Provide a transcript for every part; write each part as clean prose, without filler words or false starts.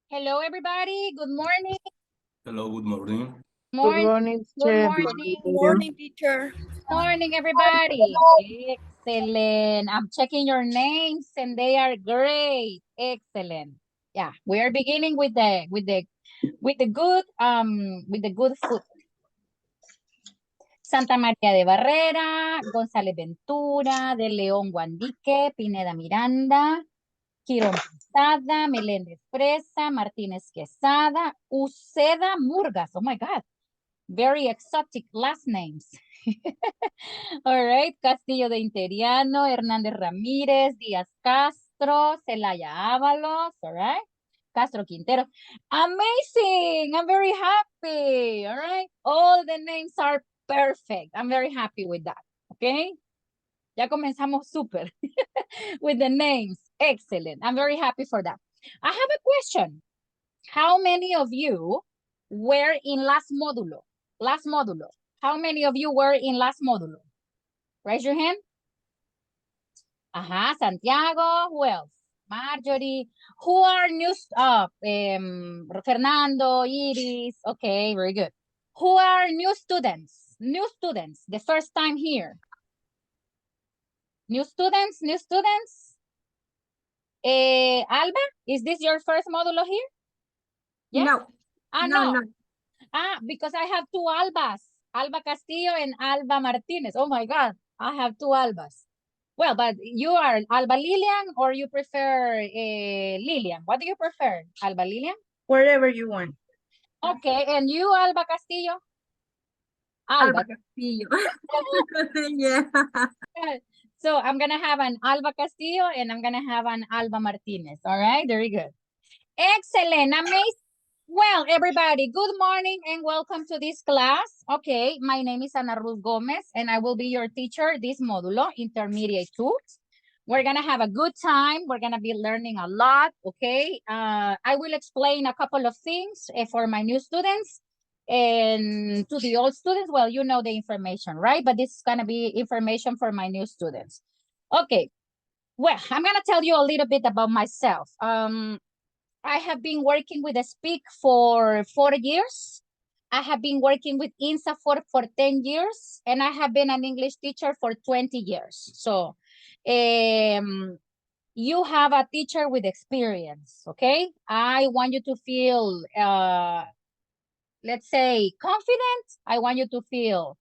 Hello, everybody. Good morning. Hello, good morning. Good Morning. morning, Good teacher. morning. Good morning, teacher. Morning, everybody. Excellent. I'm checking your names, and they are great. Excellent. Yeah, we are beginning with the good food. Santa María de Barrera, González Ventura, de León Guandique, Pineda Miranda, Quirón Posada, Meléndez Fresa, Martínez Quesada, Uceda Murgas. Oh my God. Very exotic last names. All right. Castillo de Interiano, Hernández Ramírez, Díaz Castro, Celaya Ábalos. All right. Castro Quintero. Amazing. I'm very happy. All right. All the names are perfect. I'm very happy with that. Okay. Ya comenzamos super with the names. Excellent. I'm very happy for that. I have a question. How many of you were in last módulo? Last módulo. How many of you were in last módulo? Raise your hand. Santiago. Who else? Marjorie. Who are new? Fernando, Iris. Okay, very good. Who are new students? New students, the first time here. New students, new students. Alba, is this your first módulo here? Yes? No. No. Because I have two Albas, Alba Castillo and Alba Martinez. Oh my God, I have two Albas. Well, but you are Alba Lilian or you prefer Lilian? What do you prefer, Alba Lilian? Wherever you want. Okay, and you, Alba Castillo? Alba Castillo. Yeah. So I'm going to have an Alba Castillo and I'm going to have an Alba Martinez. All right, very good. Excellent, amazing. Well, everybody, good morning and welcome to this class. Okay, my name is Ana Ruth Gomez and I will be your teacher this modulo, Intermediate 2. We're going to have a good time. We're going to be learning a lot, okay? I will explain a couple of things for my new students and to the old students. Well, you know the information, right? But this is going to be information for my new students. Okay, well, I'm going to tell you a little bit about myself. I have been working with SPEC for 4 years. I have been working with INSA for 10 years, and I have been an English teacher for 20 years. So you have a teacher with experience, okay? I want you to feel, let's say, confident. I want you to feel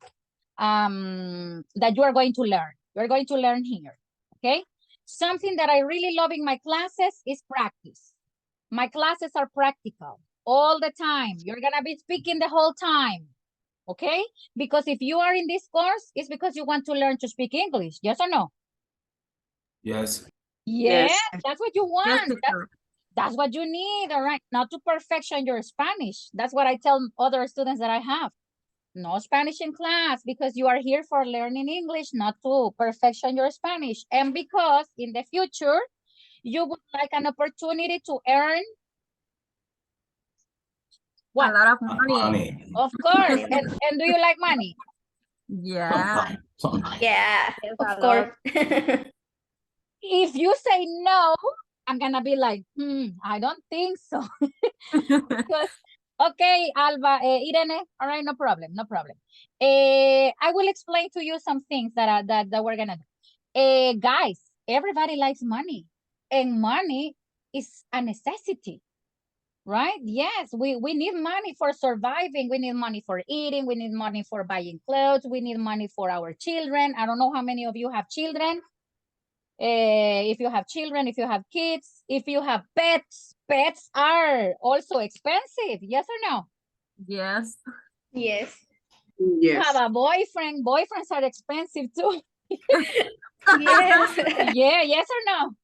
that you are going to learn. You're going to learn here, okay? Something that I really love in my classes is practice. My classes are practical all the time. You're going to be speaking the whole time, okay? Because if you are in this course, it's because you want to learn to speak English. Yes or no? Yes. Yeah, Yes. that's what you want. Yes, That's what you need, all right? Not to perfection your Spanish. That's what I tell other students that I have. No Spanish in class because you are here for learning English, not to perfection your Spanish. And because in the future, you would like an opportunity to earn what? A lot of money. Of course. And do you like money? Yeah. Sometimes. Yeah, Yes, of course. If you say no, I'm gonna be like, I don't think so. Because, okay, Alba, Irene, all right, no problem, no problem. I will explain to you some things that we're gonna do. Guys, everybody likes money, and money is a necessity. Right? Yes, we need money for surviving. We need money for eating. We need money for buying clothes. We need money for our children. I don't know how many of you have children. If you have children, if you have kids, if you have pets, pets are also expensive. Yes or no? Yes. Yes. You have a boyfriend. Boyfriends are expensive too. Yes. Yeah, yes or no?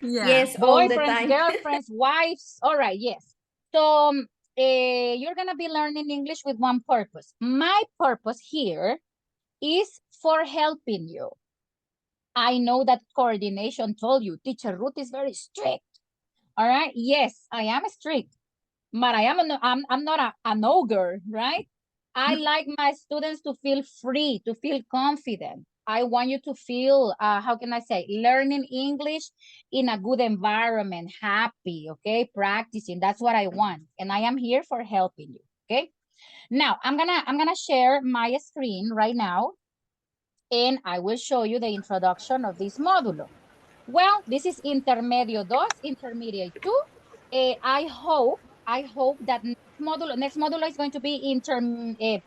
Yeah. Yes, all the Boyfriends, time. girlfriends, wives. All right, yes. So you're going to be learning English with one purpose. My purpose here is for helping you. I know that coordination told you Teacher Ruth is very strict. All right. Yes, I am strict, but I'm not an ogre, right? I like my students to feel free, to feel confident. I want you to feel, how can I say, learning English in a good environment, happy, okay, practicing. That's what I want, and I am here for helping you, okay? Now, I'm gonna share my screen right now, and I will show you the introduction of this módulo. Well, this is Intermedio 2, Intermediate 2. I hope that next modulo is going to be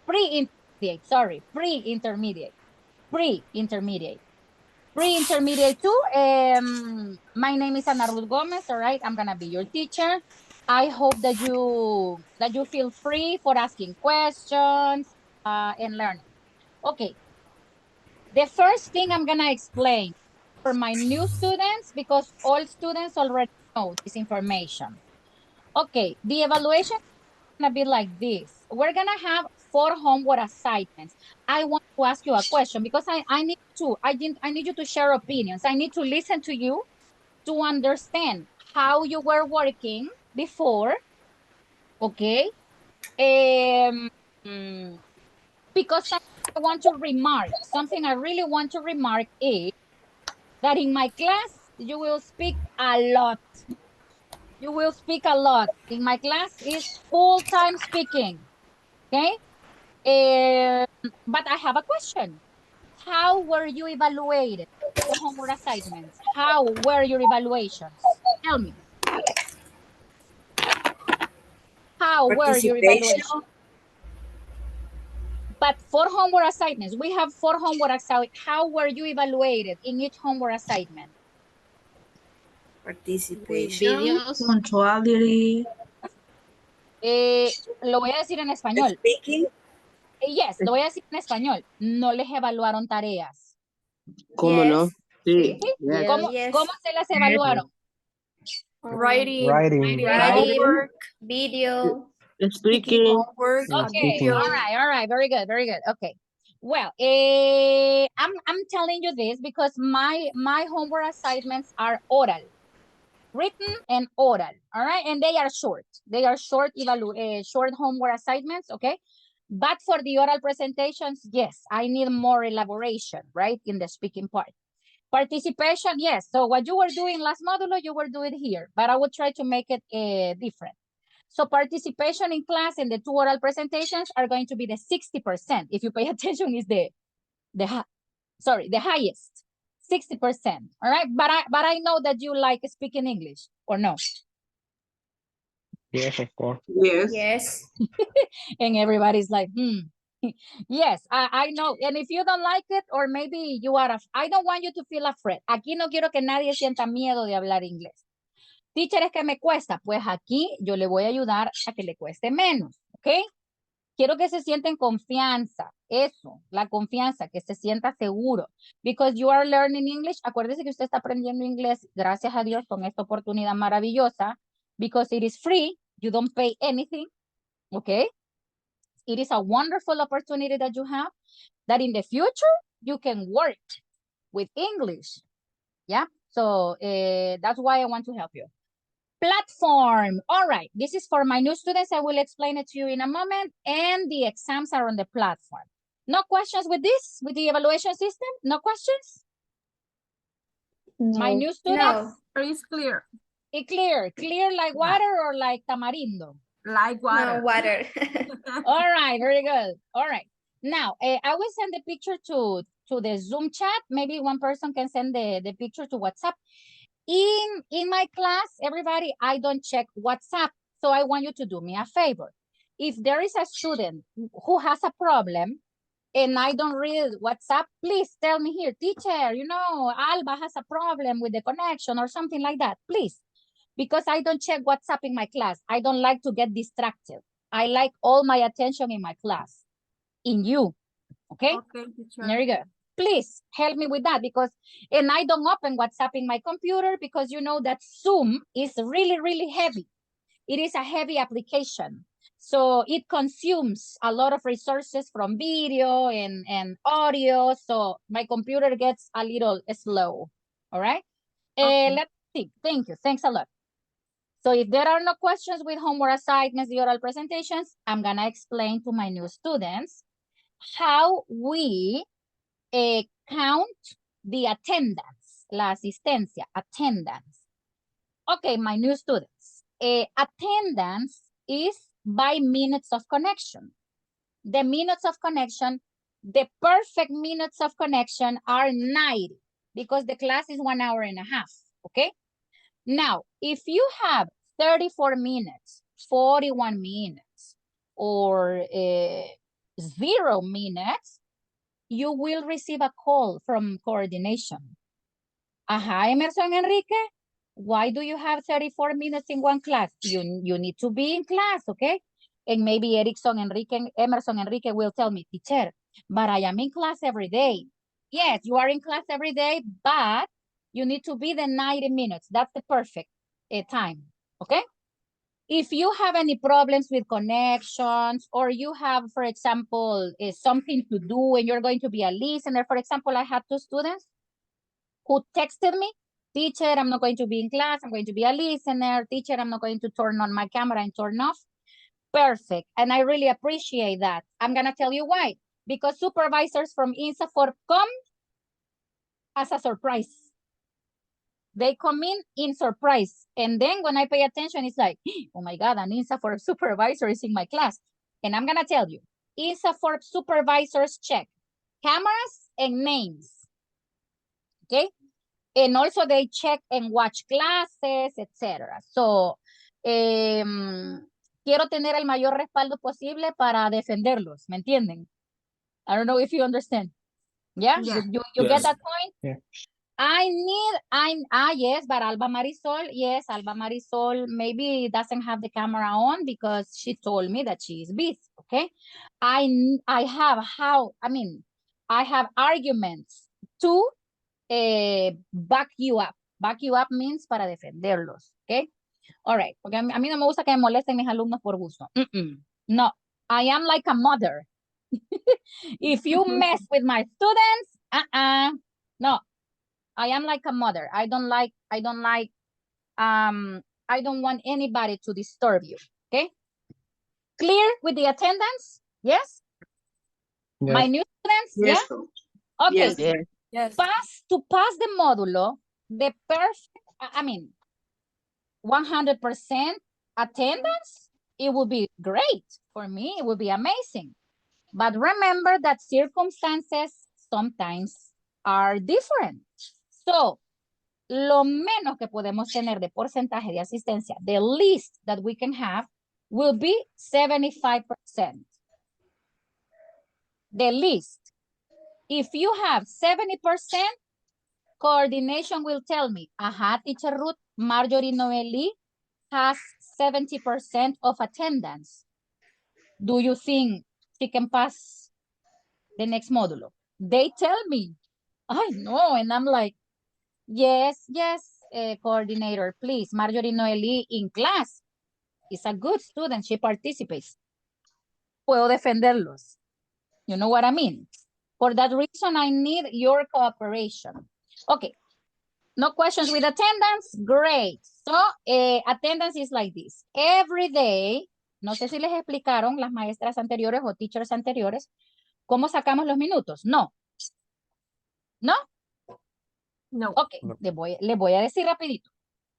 pre-intermediate, sorry, pre-intermediate. Pre-intermediate 2. My name is Ana Ruth Gomez, all right? I'm gonna be your teacher. I hope that you feel free for asking questions and learning. Okay, the first thing I'm gonna explain for my new students, because all students already know this information. Okay, the evaluation is gonna be like this. We're gonna have 4 homework assignments. I want to ask you a question because I need you to share opinions. I need to listen to you to understand how you were working before, okay? Mm, because I want to remark, something I really want to remark is that in my class, you will speak a lot. You will speak a lot. In my class is full-time speaking, okay? But I have a question. How were you evaluated? The homework assignments. How were your evaluations? Tell me. How were your evaluations? But 4 homework assignments. We have 4 homework assignments. How were you evaluated in each homework assignment? Participation. Videos. Punctuality. Lo voy a decir en español. Speaking. Yes, lo voy a decir en español. No les evaluaron tareas. ¿Cómo no? Sí. ¿Sí? Yes. ¿Cómo se las evaluaron? Writing. Writing. Homework. Video. Speaking. Homework. Okay, Speaking. all right, very good, very good. Okay. Well, I'm telling you this because my homework assignments are oral, written and oral, all right? And they are short. They are short short homework assignments, okay? But for the oral presentations, yes, I need more elaboration, right? In the speaking part. Participation, yes. So what you were doing last modulo, you were doing here, but I will try to make it different. So participation in class and the 2 oral presentations are going to be the 60%. If you pay attention, is the highest, 60%. All right, but I know that you like speaking English, or no? Yes, of course. Yes. Yes. And everybody's like, Yes, I know. And if you don't like it, or maybe you are, I don't want you to feel afraid. Aquí no quiero que nadie sienta miedo de hablar inglés. Teacher, es que me cuesta. Pues aquí yo le voy a ayudar a que le cueste menos, ¿ok? Quiero que se sienta en confianza. Eso, la confianza, que se sienta seguro. Because you are learning English. Acuérdese que usted está aprendiendo inglés, gracias a Dios, con esta oportunidad maravillosa. Because it is free. You don't pay anything, ¿ok? It is a wonderful opportunity that you have, that in the future, you can work with English. Yeah, so that's why I want to help you. Platform. All right, this is for my new students. I will explain it to you in a moment. And the exams are on the platform. No questions with this, with the evaluation system? No questions? No. My new students? No. It's clear. Clear like water or like tamarindo? Like water. No water. All right, very good. All right. Now, I will send the picture to the Zoom chat. Maybe one person can send the picture to WhatsApp. In my class, everybody, I don't check WhatsApp. So I want you to do me a favor. If there is a student who has a problem and I don't read WhatsApp, please tell me here, teacher, you know, Alba has a problem with the connection or something like that, please. Because I don't check WhatsApp in my class. I don't like to get distracted. I like all my attention in my class, in you, okay? Okay, teacher. There you go. Please help me with that because, and I don't open WhatsApp in my computer because you know that Zoom is really, really heavy. It is a heavy application. So it consumes a lot of resources from video and audio. So my computer gets a little slow, all right? Okay. Let's see, thank you, thanks a lot. So if there are no questions with homework assignments, the oral presentations, I'm gonna explain to my new students how we count the attendance, la asistencia, attendance. Okay, my new students, attendance is by minutes of connection. The minutes of connection, the perfect minutes of connection are 90 because the class is 1 hour and a half, okay? Now, if you have 34 minutes, 41 minutes, or 0 minutes, you will receive a call from coordination. Emerson Enrique, why do you have 34 minutes in one class? You need to be in class, okay? And maybe Emerson Enrique will tell me, teacher, but I am in class every day. Yes, you are in class every day, but you need to be the 90 minutes. That's the perfect time, okay? If you have any problems with connections, or you have, for example, something to do and you're going to be a listener. For example, I had 2 students who texted me, teacher, I'm not going to be in class, I'm going to be a listener. Teacher, I'm not going to turn on my camera and turn off. Perfect, and I really appreciate that. I'm gonna tell you why. Because supervisors from INSAFORP come as a surprise. They come in surprise. And then when I pay attention, it's like, oh my God, an INSAFORP supervisor is in my class. And I'm gonna tell you, INSAFORP supervisors check cameras and names, okay? And also they check and watch classes, etc. So, quiero tener el mayor respaldo posible para defenderlos, ¿me entienden? I don't know if you understand. Yeah, Yeah. you get Yes. that point? Yeah. Yes, but Alba Marisol maybe doesn't have the camera on because she told me that she is busy, okay? I have arguments to back you up. Back you up means para defenderlos, okay? All right, porque a mí no me gusta que me molesten mis alumnos por gusto. No, I am like a mother. If you mess with my students, no, I am like a mother. I don't want anybody to disturb you, okay? Clear with the attendance? Yes? Yes. My new students? Yes. Yeah? Okay. Yes. Yes. To pass the módulo, the perfect, 100% attendance, it would be great. For me, it would be amazing. But remember that circumstances sometimes are different. So, lo menos que podemos tener de porcentaje de asistencia, the least that we can have will be 75%. The least. If you have 70%, coordination will tell me, teacher Ruth, Marjorie Noeli has 70% of attendance. Do you think she can pass the next modulo? They tell me, I know, and I'm like, yes, coordinator, please, Marjorie Noeli in class is a good student, she participates. Puedo defenderlos. You know what I mean? For that reason, I need your cooperation. Okay, no questions with attendance? Great. So, attendance is like this. Every day, no sé si les explicaron las maestras anteriores o teachers anteriores, ¿cómo sacamos los minutos? No. ¿No? No. Okay, No. le voy a decir rapidito.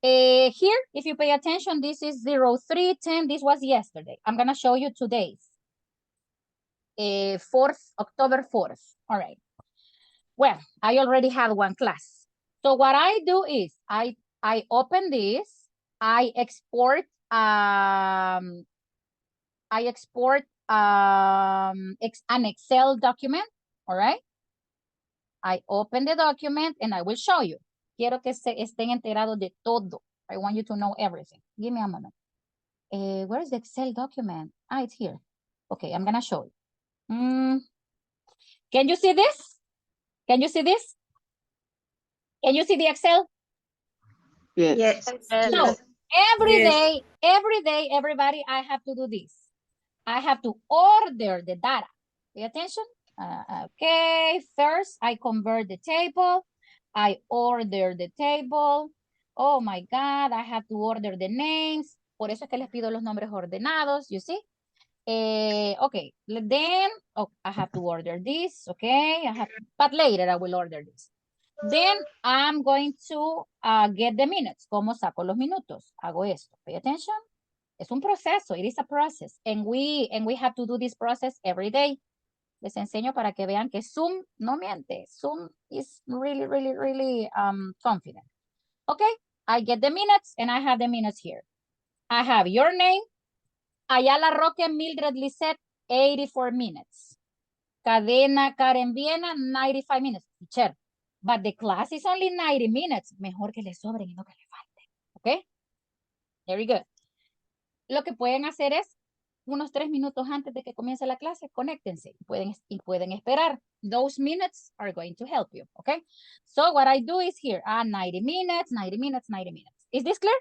Here, if you pay attention, this is 0310. This was yesterday. I'm going to show you today's. October 4th. All right. Well, I already had one class. So what I do is I open this, I export an Excel document, all right? I open the document and I will show you. Quiero que estén enterados de todo. I want you to know everything. Give me a moment. Where is the Excel document? It's here. Okay, I'm gonna show you. Can you see this? Can you see this? Can you see the Excel? Yes. Yes. So every Yes. day, everybody, I have to do this. I have to order the data. Pay attention. Okay, first I convert the table. I order the table. Oh my God, I have to order the names. Por eso es que les pido los nombres ordenados, you see? Okay, then I have to order this, okay? But later I will order this. Then I'm going to get the minutes. ¿Cómo saco los minutos? Hago esto. Pay attention. Es un proceso. It is a process. And we have to do this process every day. Les enseño para que vean que Zoom no miente. Zoom is really, really, really confident. Okay, I get the minutes and I have the minutes here. I have your name. Ayala Roque Mildred Lisette, 84 minutes. Cadena Karen Viena, 95 minutes. Teacher, but the class is only 90 minutes. Mejor que le sobren y no que le falte. Okay? Very good. Lo que pueden hacer es, unos 3 minutos antes de que comience la clase, conéctense y pueden esperar. Those minutes are going to help you, okay? So what I do is here, 90 minutes, 90 minutes, 90 minutes. Is this clear?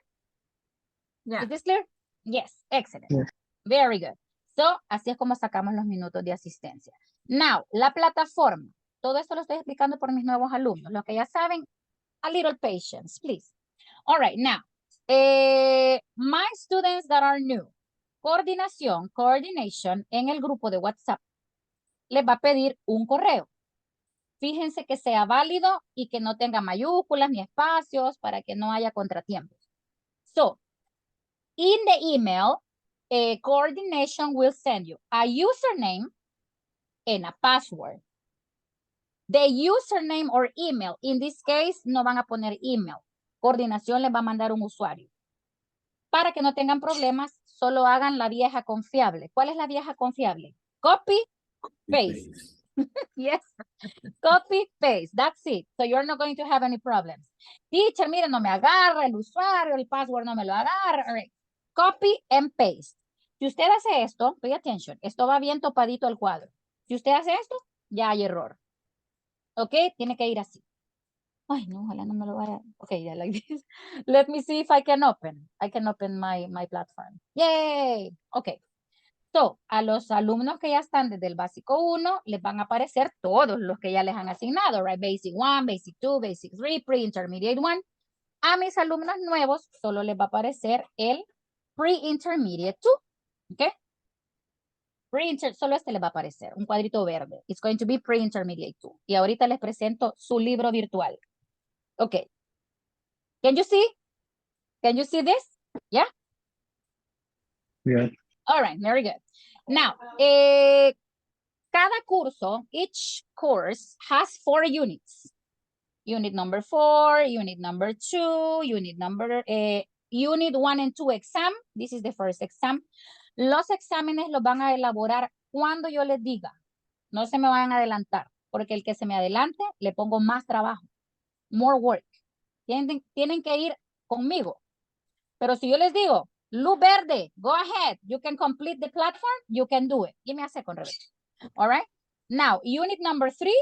Yeah. Is this clear? Yes, excellent. Yes. Very good. So, así es como sacamos los minutos de asistencia. Now, la plataforma. Todo esto lo estoy explicando por mis nuevos alumnos. Los que ya saben, a little patience, please. All right, now, my students that are new, coordination en el grupo de WhatsApp. Les va a pedir un correo. Fíjense que sea válido y que no tenga mayúsculas ni espacios para que no haya contratiempos. So, in the email, coordination will send you a username and a password. The username or email, in this case, no van a poner email. Coordinación les va a mandar un usuario. Para que no tengan problemas, solo hagan la vieja confiable. ¿Cuál es la vieja confiable? Copy, paste. Yes. Copy, paste. That's it. So you're not going to have any problems. Teacher, mire, no me agarra el usuario, el password no me lo agarra. All right. Copy and paste. Si usted hace esto, pay attention, esto va bien topadito al cuadro. Si usted hace esto, ya hay error. ¿Ok? Tiene que ir así. Ay, no, ojalá no me lo vaya. Ok, yeah, like this. Let me see if I can open. I can open my platform. Yay! Ok. So, a los alumnos que ya están desde el básico 1, les van a aparecer todos los que ya les han asignado, right? Basic 1, Basic 2, Basic 3, Pre-Intermediate 1. A mis alumnos nuevos solo les va a aparecer el Pre-Intermediate 2, ¿ok? Solo este les va a aparecer, un cuadrito verde. It's going to be Pre-Intermediate 2. Y ahorita les presento su libro virtual. Ok. Can you see? Can you see this? Yeah? Yeah. All right, very good. Now, cada curso, each course has 4 units. Unit number 4, unit number 2, unit 1 and 2 exam. This is the first exam. Los exámenes los van a elaborar cuando yo les diga. No se me vayan a adelantar, porque el que se me adelante, le pongo más trabajo. More work. Tienen que ir conmigo. Pero si yo les digo, luz verde, go ahead. You can complete the platform. You can do it. Give me a second, Rebecca. All right. Now, unit number 3.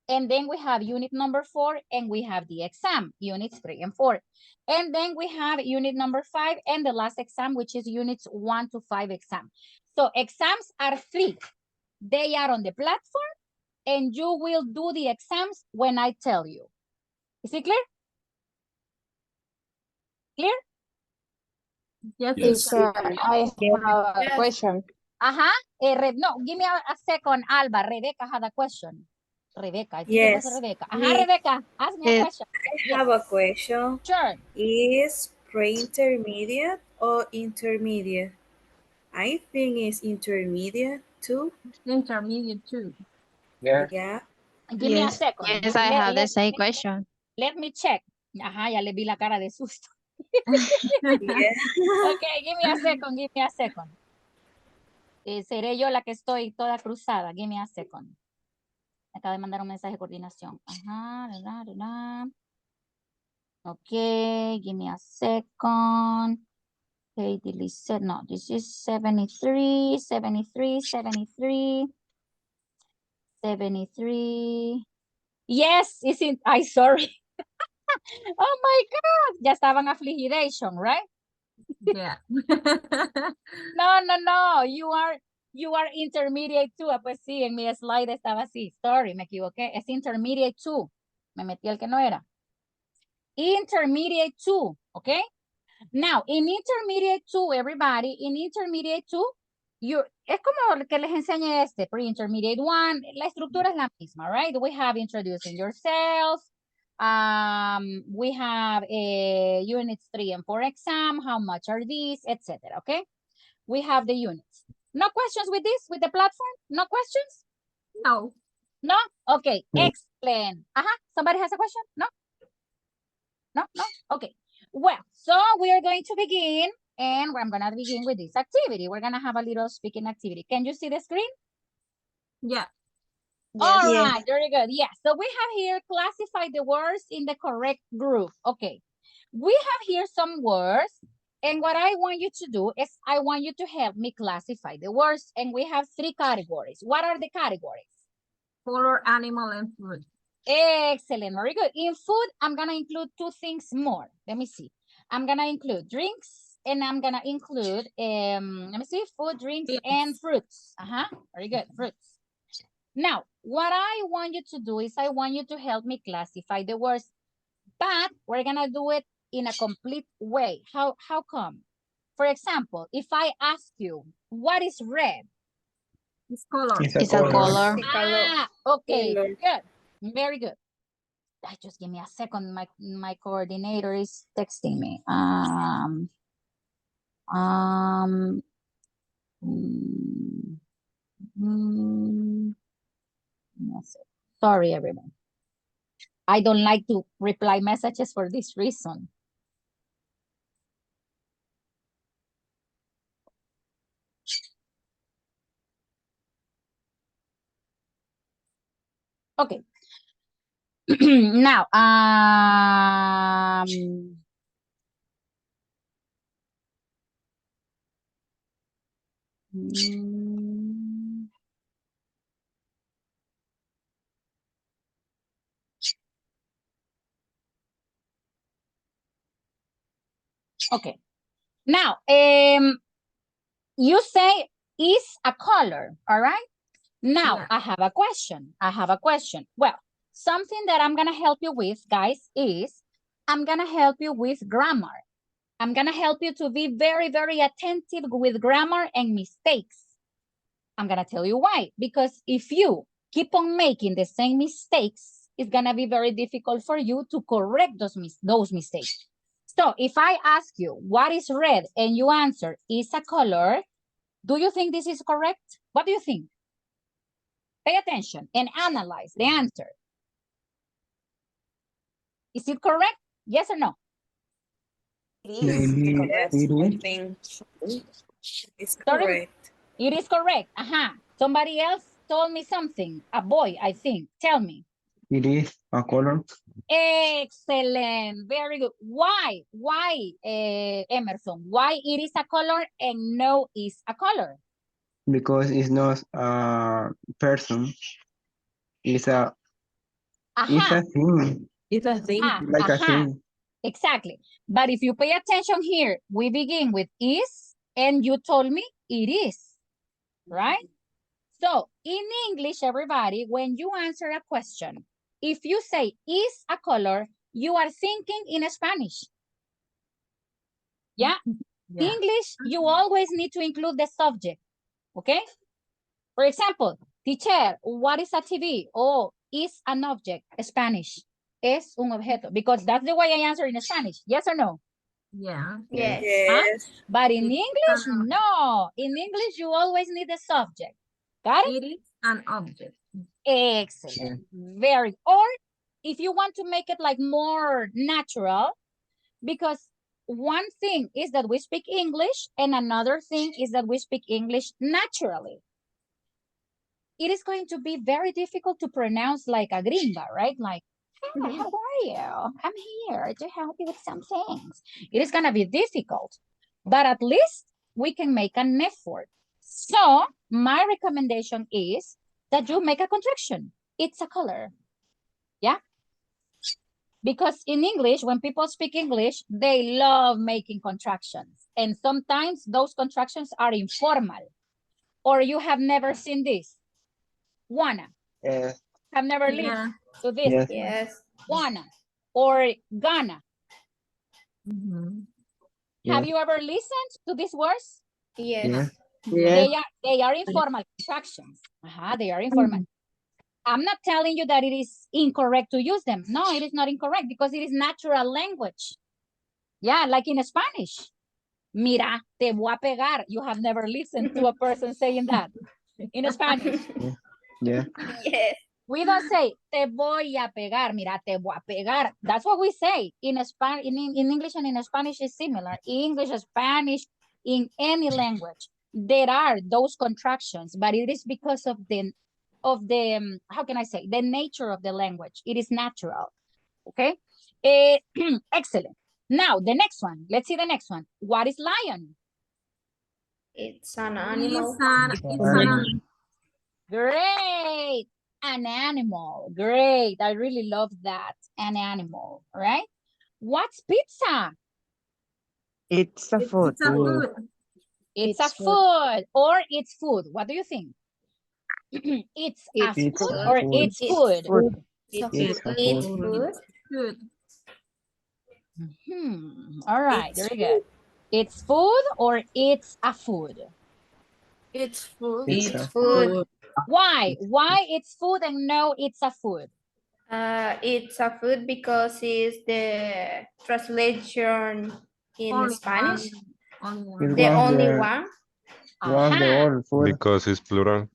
And then we have unit number 4. And we have the exam, units 3 and 4. And then we have unit number 5. And the last exam, which is units 1 to 5 exam. So exams are 3. They are on the platform. And you will do the exams when I tell you. Is it clear? Clear? Yes, Yes. teacher. I have a question. No, give me a second, Alba. Rebecca had a question. Rebecca, I think it was Yes. Rebecca. Me- Rebecca, ask me a question. I have a question. Sure. Is pre-intermediate or intermediate? I think it's intermediate too. Intermediate too. Yeah. Yeah. Give me a second. Yes, I have the same question. Let me check. Ajá, ya le vi la cara de susto. Yeah. Okay, give me a second, give me a second. Seré yo la que estoy toda cruzada. Give me a second. Acaba de mandar un mensaje de coordinación. Ajá, ¿verdad? Okay, give me a second. Okay, delete. No, this is 73, 73, 73, 73. Yes, it's in, sorry. Oh my God, ya estaban affligidation, right? Yeah. No, you are intermediate too. Pues sí, en mi slide estaba así. Sorry, me equivoqué. Es intermediate too. Me metí el que no era. Intermediate too, okay? Now, in intermediate 2, everybody, in intermediate 2, Es como que les enseñe este pre-intermediate one. La estructura es la misma, right? We have introducing yourself. We have units 3 and 4 exam. How much are these, etc. Okay. We have the units. No questions with this, with the platform? No questions? No. No? Okay. No. Explain. Somebody has a question? No? No? No? Okay. Well, so we are going to begin. And I'm going to begin with this activity. We're going to have a little speaking activity. Can you see the screen? Yeah. All Yes. right, very good. Yeah, so we have here classify the words in the correct group. Okay, we have here some words. And what I want you to do is I want you to help me classify the words. And we have 3 categories. What are the categories? Color, animal, and fruit. Excellent, very good. In food, I'm going to include 2 things more. Let me see. I'm going to include drinks and I'm going to include, let me see, food, drinks, Yes. and fruits. Very good, fruits. Now, what I want you to do is I want you to help me classify the words, but we're going to do it in a complete way. How come? For example, if I ask you, what is red? It's color. It's a color. Okay, Color. good. Very good. Just give me a second. My coordinator is texting me. Sorry, everyone. I don't like to reply messages for this reason. Okay. Now, okay. Now, you say is a color, all right? Now, Yeah. I have a question. Well, something that I'm going to help you with, guys, is I'm going to help you with grammar. I'm going to help you to be very, very attentive with grammar and mistakes. I'm going to tell you why. Because if you keep on making the same mistakes, it's going to be very difficult for you to correct those mistakes. So if I ask you, what is red? And you answer, is a color. Do you think this is correct? What do you think? Pay attention and analyze the answer. Is it correct? Yes or no? Maybe Correct. it I is. think it's Sorry? correct. It is correct. Somebody else told me something. A boy, I think. Tell me. It is a color Excellent. Very good. Why? Why, Emerson? Why it is a color and no is a color? because it's not a person. It's a thing. It's a thing. Like a thing. Exactly. But if you pay attention here, we begin with is, and you told me it is, right? So in English, everybody, when you answer a question, if you say is a color, you are thinking in Spanish. Yeah? Yeah. English, you always need to include the subject, okay? For example, teacher, what is a TV? Oh, is an object, Spanish. Es un objeto, because that's the way I answer in Spanish. Yes or no? Yeah. Yes. But in English, no. In English, you always need the subject. Got it? It is an object. Excellent. Very. Or if you want to make it like more natural, because one thing is that we speak English and another thing is that we speak English naturally. It is going to be very difficult to pronounce like a gringa, right? Like, hi, how are you? I'm here to help you with some things. It is going to be difficult, but at least we can make an effort. So my recommendation is that you make a contraction. It's a color. Yeah. Because in English, when people speak English, they love making contractions. And sometimes those contractions are informal. Or you have never seen this. Wanna. Yes. Have never Yeah. listened to this. Yes. Yes. Wanna. Or gonna. Mm-hmm. Have Yes. you ever listened to these words? Yes. Yes. Yes. They are informal contractions. They are informal. I'm not telling you that it is incorrect to use them. No, it is not incorrect because it is natural language. Yeah, like in Spanish. Mira, te voy a pegar. You have never listened to a person saying that in Spanish. Yeah. Yes. We don't say te voy a pegar. Mira, te voy a pegar. That's what we say in English, and in Spanish is similar. English, Spanish, in any language, there are those contractions, but it is because of the how can I say, the nature of the language. It is natural. Okay. Excellent. Now the next one. Let's see the next one. What is lion? It's an animal. It's an animal. Great. An animal. Great. I really love that. An animal. All right. What's pizza? It's a food. It's a food. It's a food, or it's food. What do you think? It's a It's food a or food. it's food? Food. It's a It's food. food. Food. All right. It's Very good. It's food or it's a food? It's food. It's It's a food. Why? Why it's food and no, it's a food? It's a food because it's the translation in Only Spanish. one. Only It one. The was only the one. was the Aha, old food. Because it's plural.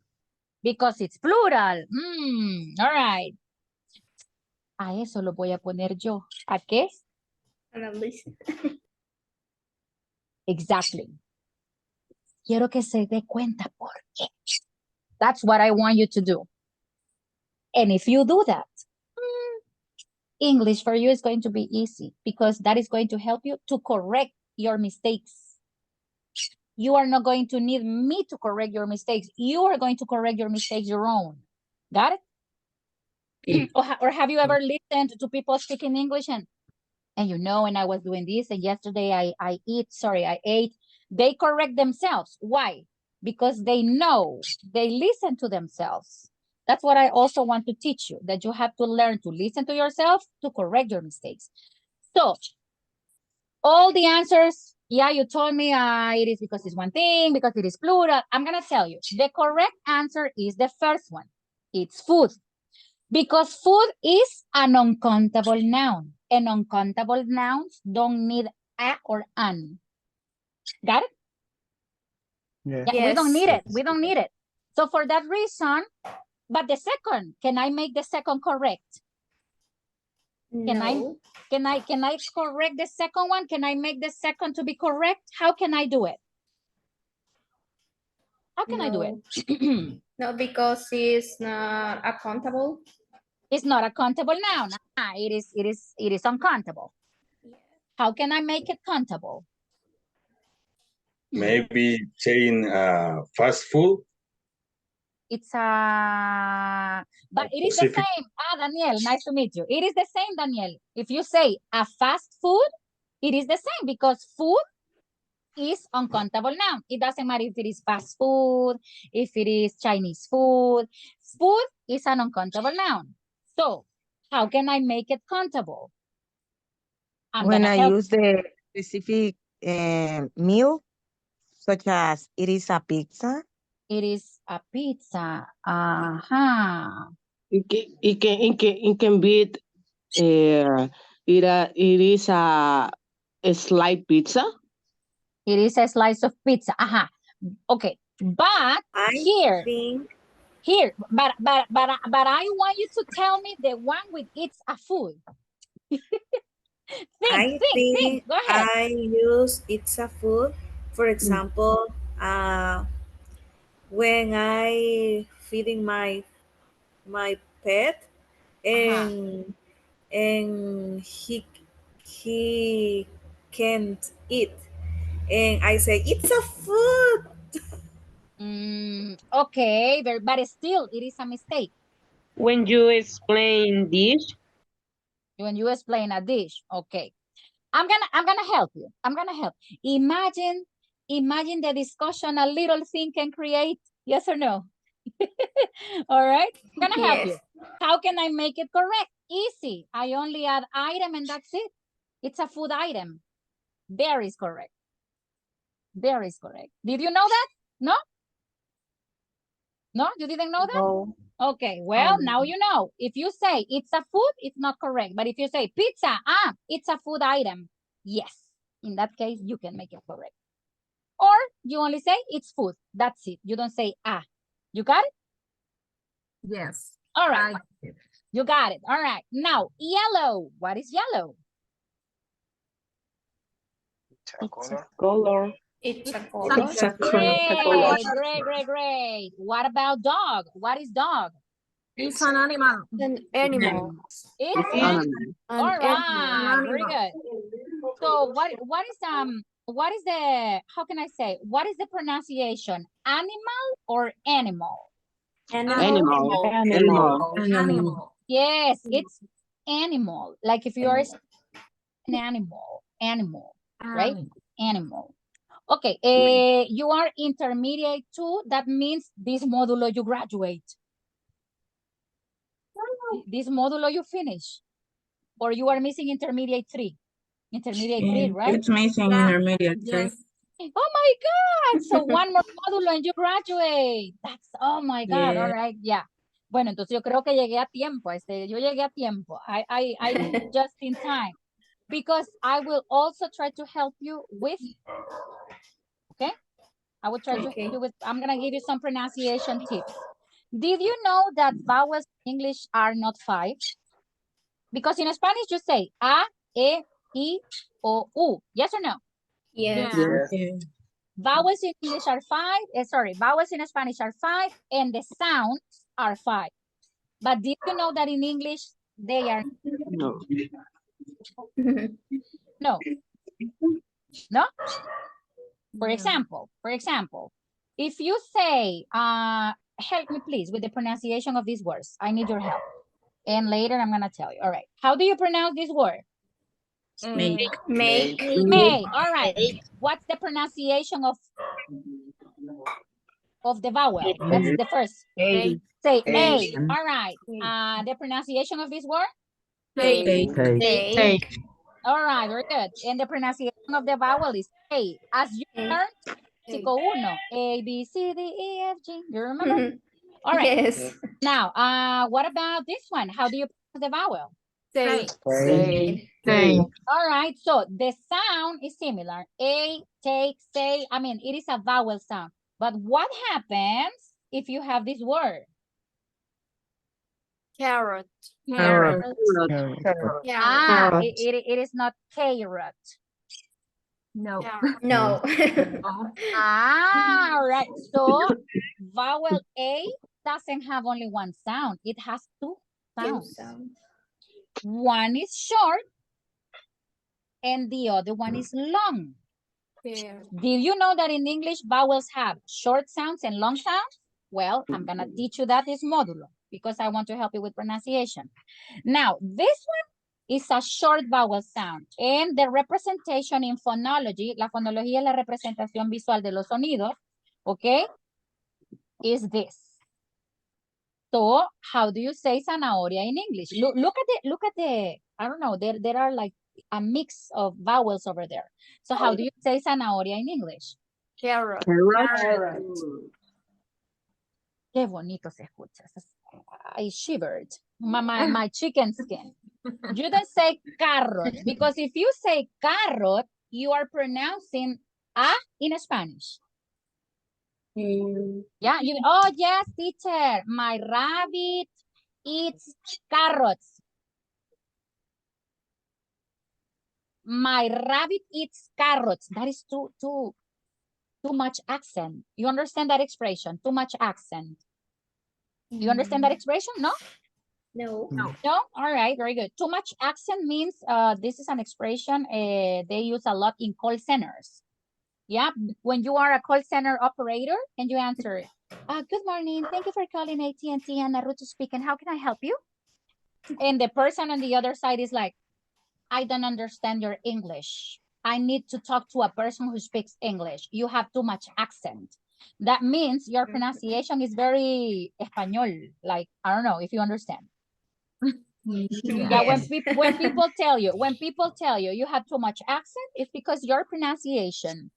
because it's plural. All right. A eso lo voy a poner yo. ¿A qué? Analysis. Exactly. Quiero que se dé cuenta por qué. That's what I want you to do. And if you do that, English for you is going to be easy because that is going to help you to correct your mistakes. You are not going to need me to correct your mistakes. You are going to correct your mistakes your own. Got it? Or have you ever listened to people speaking English and you know, and I was doing this, and yesterday I ate, they correct themselves. Why? Because they know, they listen to themselves. That's what I also want to teach you, that you have to learn to listen to yourself to correct your mistakes. So, all the answers, yeah, you told me it is because it's one thing, because it is plural. I'm going to tell you, the correct answer is the first one. It's food. Because food is an uncountable noun. And uncountable nouns don't need a or an. Got it? Yeah. Yeah, we don't need it. Yes. We don't need it. So for that reason, but the second, can I make the second correct? Can No. I correct the second one? Can I make the second to be correct? How can I do it? How can I do it? No, because it's not accountable. It's not a countable noun. It is uncountable. How can I make it countable? Maybe saying fast food. It's but it is the same. Daniel, nice to meet you. It is the same, Daniel. If you say a fast food, it is the same because food is uncountable noun. It doesn't matter if it is fast food, if it is Chinese food. Food is an uncountable noun. So how can I make it countable? When I use the specific meal, such as it is a pizza. It is a pizza. It can be it is a slice pizza. It is a slice of pizza. Okay, but here, but I want you to tell me the one with it's a food. think. Go ahead. I use it's a food. For example, when I feeding my pet and he can't eat, and I say it's a food. Okay, but still it is a mistake. When you explain dish. When you explain a dish, okay. I'm gonna help you. Imagine the discussion a little thing can create. Yes or no? All right. I'm gonna help you. How can I make it correct? Easy. I only add item and that's it. It's a food item. There is correct. Did you know that? No? No, you didn't know that? No. Okay, well, now you know. If you say it's a food, it's not correct. But if you say pizza, it's a food item. Yes, in that case, you can make it correct. Or you only say it's food. That's it. You don't say You got it? Yes. All right. I- You got it. All right. Now, yellow. What is yellow? Color. It's a It's a color. Great. What about dog? What is dog? It's an animal. An animal. It's Animal. all right. Very animal. good. So what is the, how can I say, what is the pronunciation? Animal or animal? Animal. Animal. Yes, it's animal. Like if you are an animal, right? Animal. Okay, you are intermediate 2. That means this modulo you graduate. This modulo you finish. Or you are missing intermediate 3. Intermediate 3, right? It's missing intermediate 3. Yes. Oh my God. So one more módulo and you graduate. That's, oh my God. Yeah. All right. Yeah. Bueno, entonces yo creo que llegué a tiempo. Yo llegué a tiempo. I did just in time. Because I will also try to help you with, okay? I will try to help you with, I'm going to give you some pronunciation tips. Did you know that vowels in English are not 5? Because in Spanish you say A, E, I, O, U. Yes or no? Yes. Yeah. Vowels in English are 5. Vowels in Spanish are 5 and the sounds are 5. But did you know that in English they are No. no? No? For example, if you say, help me please with the pronunciation of these words. I need your help. And later I'm going to tell you. All right. How do you pronounce this word? Make. Make. All right. What's the pronunciation of the vowel? What's the first? A. Say A. A. All right. The pronunciation of this word? Take. Take. All right, very good. And the pronunciation of the vowel is A. As you learned, Chico uno, A, B, C, D, E, F, G. You remember? All right. Yes. Now, what about this one? How do you pronounce the vowel? Say. All right, so the sound is similar. A, take, say. I mean, it is a vowel sound. But what happens if you have this word? Carrot. Carrot. It is not carrot. No. No. All right. So vowel A doesn't have only one sound. It has 2 sounds. One is short and the other one is long. Did you know that in English vowels have short sounds and long sounds? Well, I'm going to teach you that this modulo because I want to help you with pronunciation. Now, this one is a short vowel sound. And the representation in phonology, la fonología es la representación visual de los sonidos, okay, is this. So, how do you say zanahoria in English? Look at the, I don't know, there are like a mix of vowels over there. So, how do you say zanahoria in English? Carrot. Qué bonito se escucha. I shivered. My chicken skin. You don't say carrot because if you say carrot, you are pronouncing a in Spanish. Yeah. Oh, yes, teacher. My rabbit eats carrots. My rabbit eats carrots. That is too much accent. You understand that expression? Too much accent. You understand that expression? No? No. No? All right, very good. Too much accent means this is an expression they use a lot in call centers. Yeah, when you are a call center operator and you answer, good morning, thank you for calling AT&T, Ana Ruth speaking. How can I help you? And the person on the other side is like, I don't understand your English. I need to talk to a person who speaks English. You have too much accent. That means your pronunciation is very español. Like, I don't know if you understand. Yeah, when people tell you you have too much accent, it's because your pronunciation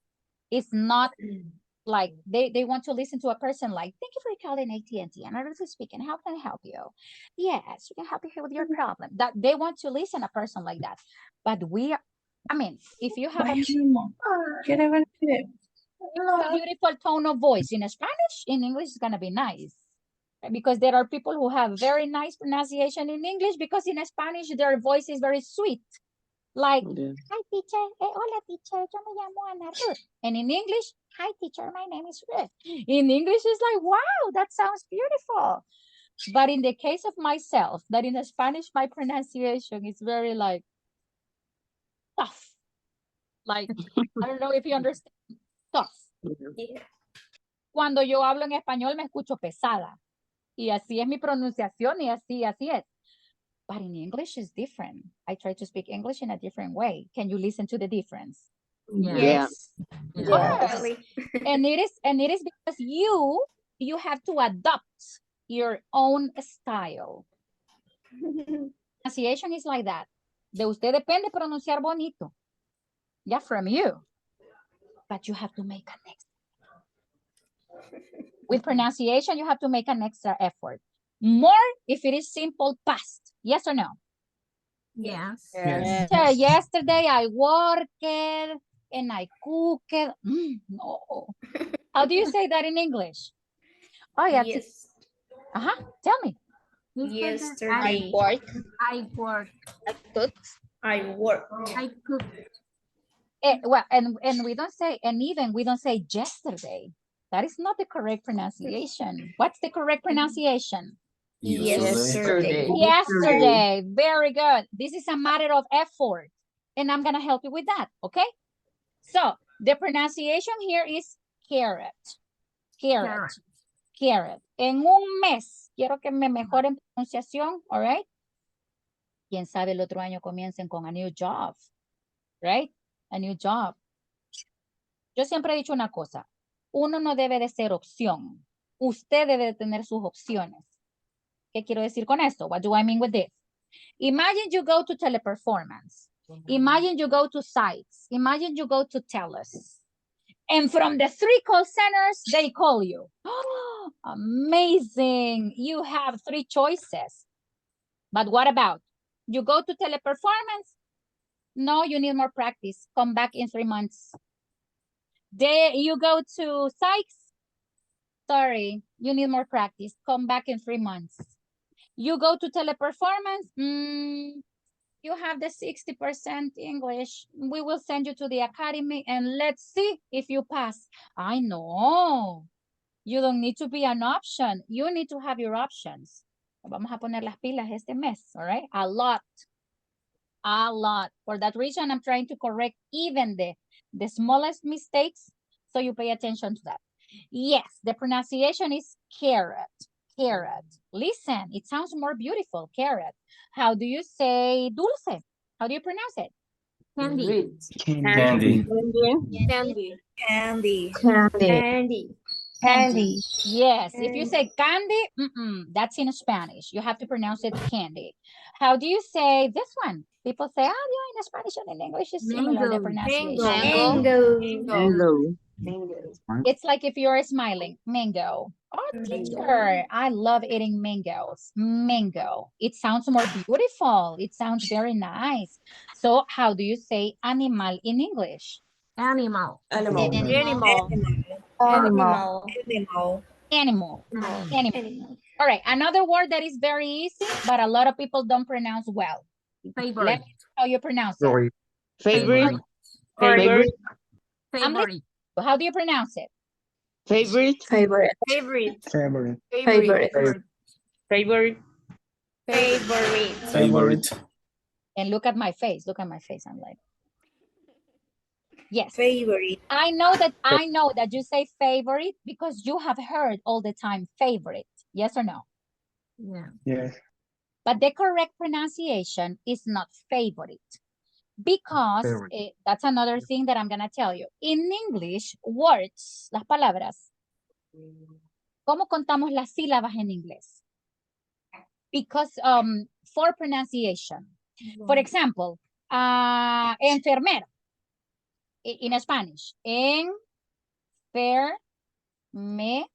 is not Like they want to listen to a person like, thank you for calling AT&T. And I'm speaking. How can I help you? Yes, we can help you here with your problem. That they want to listen a person like that. But I mean, if you have a beautiful tone of voice in Spanish, in English is gonna be nice. Because there are people who have very nice pronunciation in English because in Spanish their voice is very sweet. Like, hi teacher, hola teacher, yo me llamo Ana Ruth. And in English, hi teacher, my name is Ruth. In English, it's like, wow, that sounds beautiful. But in the case of myself, that in Spanish, my pronunciation is very like, tough. Like, I don't know if you understand, tough. Yeah. Cuando yo hablo en español, me escucho pesada. Y así es mi pronunciación y así es. But in English is different. I try to speak English in a different way. Can you listen to the difference? Yes. Yes. And it is because you have to adopt your own style. Pronunciation is like that. De usted depende pronunciar bonito. Yeah, from you. But you have to make an extra. With pronunciation, you have to make an extra effort. More if it is simple past. Yes or no? Yes. Yes. Yeah, yesterday I worked and I cooked. No. How do you say that in English? Oh, yeah. Yes. Tell me. Yesterday. I work. I work. I cook. Well, and we don't say, and even we don't say yesterday. That is not the correct pronunciation. What's the correct pronunciation? Yesterday. Yesterday. Very good. This is a matter of effort. And I'm going to help you with that. Okay? So the pronunciation here is carrot. Carrot. Carrot. En un mes. Quiero que me mejoren pronunciación. All right? Quién sabe el otro año comiencen con a new job. Right? A new job. Yo siempre he dicho una cosa. Uno no debe de ser opción. Usted debe de tener sus opciones. ¿Qué quiero decir con esto? What do I mean with this? Imagine you go to teleperformance. Imagine you go to sites. Imagine you go to TELUS. And from the 3 call centers, they call you. Oh, amazing. You have 3 choices. But what about? You go to teleperformance? No, you need more practice. Come back in 3 months. You go to Sykes? Sorry, you need more practice. Come back in 3 months. You go to teleperformance? You have the 60% English. We will send you to the academy and let's see if you pass. I know. You don't need to be an option. You need to have your options. Vamos a poner las pilas este mes, all right? A lot. A lot. For that reason, I'm trying to correct even the smallest mistakes, so you pay attention to that. Yes, the pronunciation is carrot. Carrot. Listen, it sounds more beautiful. Carrot. How do you say dulce? How do you pronounce it? Candy. Candy. Candy. Candy. Candy. Candy. Yes, if you say candy, that's in Spanish. You have to pronounce it candy. How do you say this one? People say, oh, in Spanish and in English is similar, the pronunciation. Mango. It's like if you're smiling, mango. Oh, teacher, I love eating mangoes. Mango. It sounds more beautiful. It sounds very nice. So how do you say animal in English? Animal. Animal. Animal. All right, another word that is very easy, but a lot of people don't pronounce well. Favorite. Let me know how you pronounce it. Favorite. How do you pronounce it? Favorite. Favorite. And look at my face. Look at my face. I'm like, yes. Favorite. I know that you say favorite because you have heard all the time favorite. Yes or no? Yeah. Yes. But the correct pronunciation is not favorite. Because that's another thing that I'm going to tell you. In English, words, las palabras, ¿cómo contamos las sílabas en inglés? Because for pronunciation. For example, enfermero in Spanish. Enfermero. me,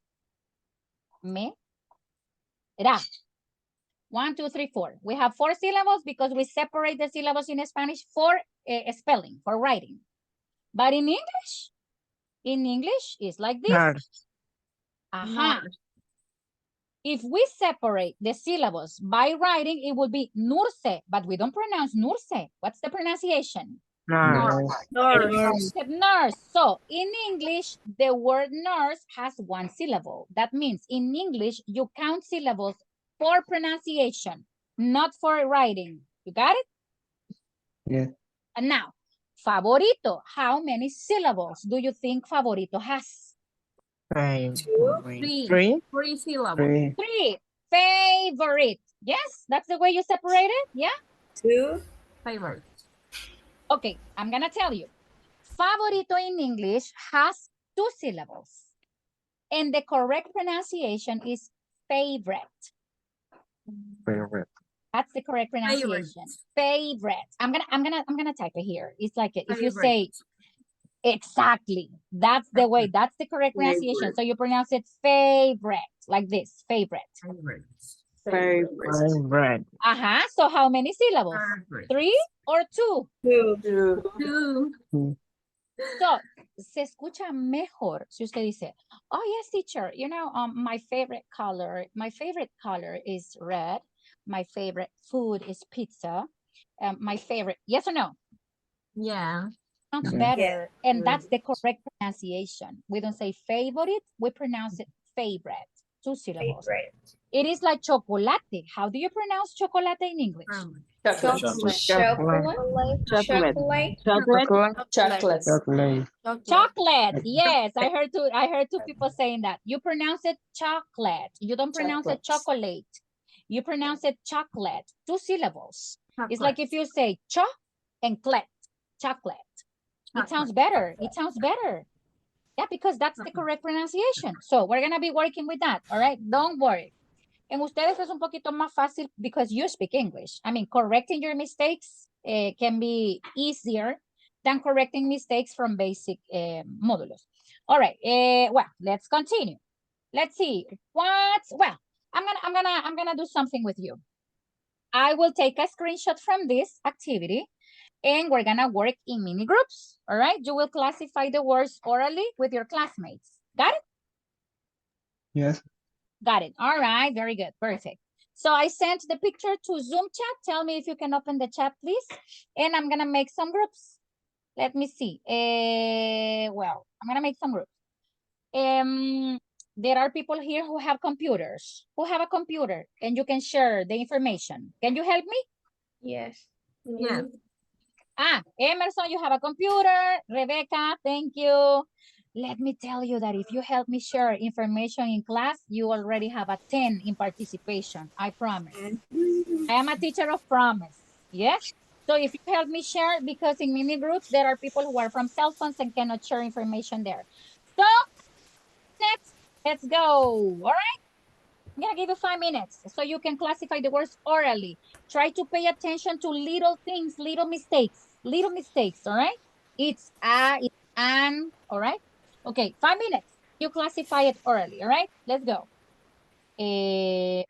ra. 1, 2, 3, 4. We have 4 syllables because we separate the syllables in Spanish for spelling, for writing. But in English, it's like this. Nurse. Aha. If we separate the syllables by writing, it would be nurse, but we don't pronounce nurse. What's the pronunciation? Nurse. Nurse. Nurse. So in English, the word nurse has 1 syllable. That means in English, you count syllables for pronunciation, not for writing. You got it? Yeah. And now, favorito. How many syllables do you think favorito has? Three. Three. 3 syllables. 3. 3. Favorite. Yes, that's the way you separate it. Yeah. 2. Favorite. Okay, I'm gonna tell you. Favorito in English has 2 syllables. And the correct pronunciation is favorite. Favorite. That's the correct pronunciation. Favorite. I'm gonna type it here. It's like if you say exactly, that's the way, that's the correct pronunciation. So you pronounce it favorite, like this, favorite. Favorite. So how many syllables? 3 or 2? 2. 2. So, se escucha mejor si usted dice, oh yes, teacher, you know, my favorite color is red. My favorite food is pizza. My favorite, yes or no? Yeah. Sounds Yeah. better. And that's the correct pronunciation. We don't say favorite, we pronounce it favorite. 2 syllables. Favorite. It is like chocolate. How do you pronounce chocolate in English? Chocolate. Chocolate. Chocolate. Chocolate. Yes, I heard 2 people saying that. You pronounce it chocolate. You don't pronounce it chocolate. You pronounce it chocolate. 2 syllables. It's like if you say cho and clet, chocolate. It sounds better. It sounds better. Yeah, because that's the correct pronunciation. So we're going to be working with that. All right. Don't worry. En ustedes es un poquito más fácil because you speak English. I mean, correcting your mistakes can be easier than correcting mistakes from basic modulos. All right. Well, let's continue. Let's see. Well, I'm gonna do something with you. I will take a screenshot from this activity and we're gonna work in mini groups. All right. You will classify the words orally with your classmates. Got it? Yes. Got it. All right. Very good. Perfect. So I sent the picture to Zoom chat. Tell me if you can open the chat, please. And I'm going to make some groups. Let me see. Well, I'm going to make some groups. There are people here who have computers, who have a computer, and you can share the information. Can you help me? Yes. Yeah. Emerson, you have a computer. Rebecca, thank you. Let me tell you that if you help me share information in class, you already have a 10 in participation. I promise. I am a teacher of promise. Yes? So if you help me share, because in mini groups, there are people who are from cell phones and cannot share information there. So next, let's go. All right? I'm going to give you 5 minutes so you can classify the words orally. Try to pay attention to little things, little mistakes, all right? It's it's an, all right? Okay, 5 minutes. You classify it orally, all right? Let's go. Okay.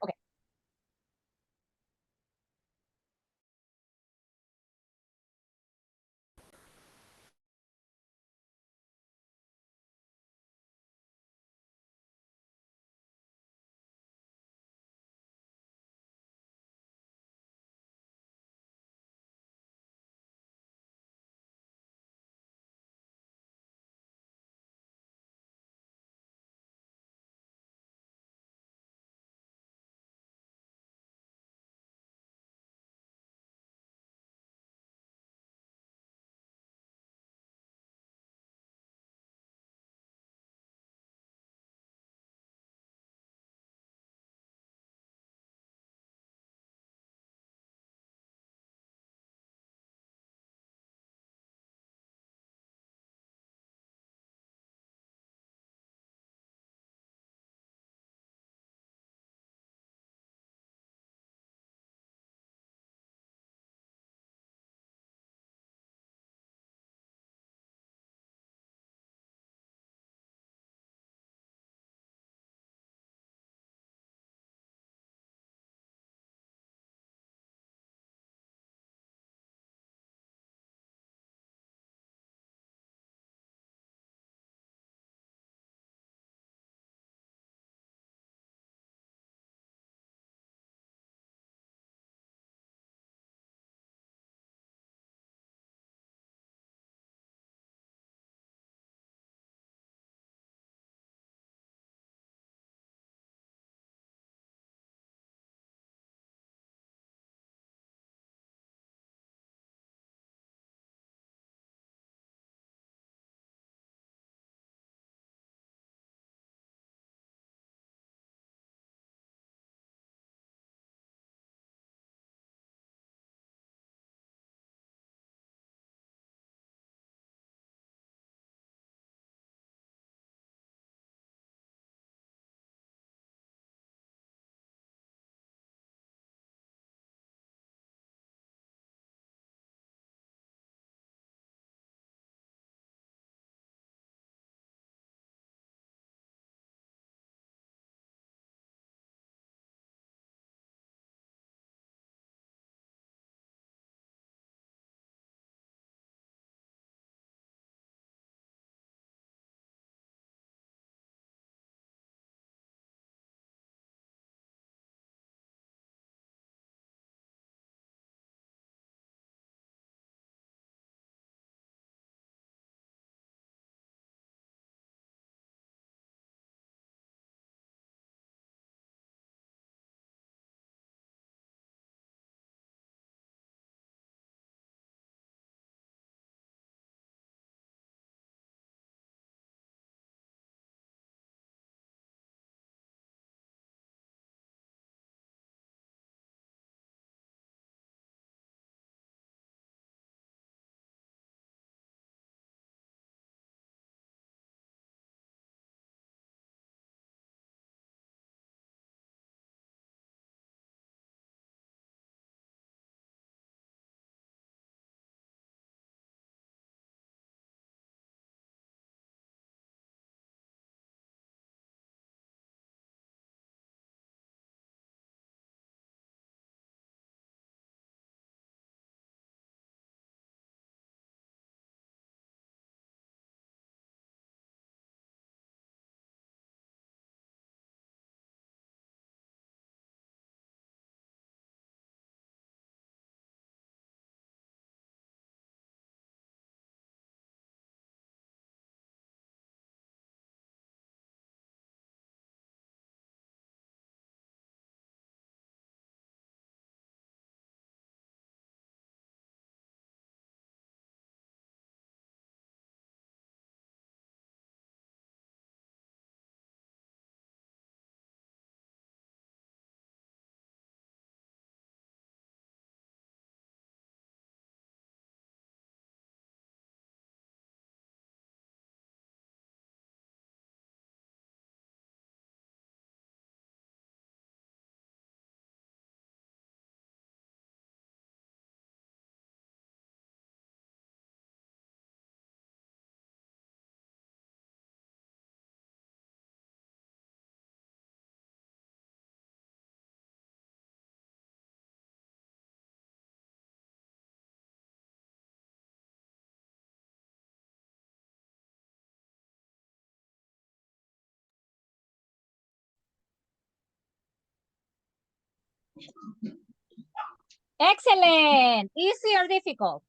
Excellent. Easy or difficult?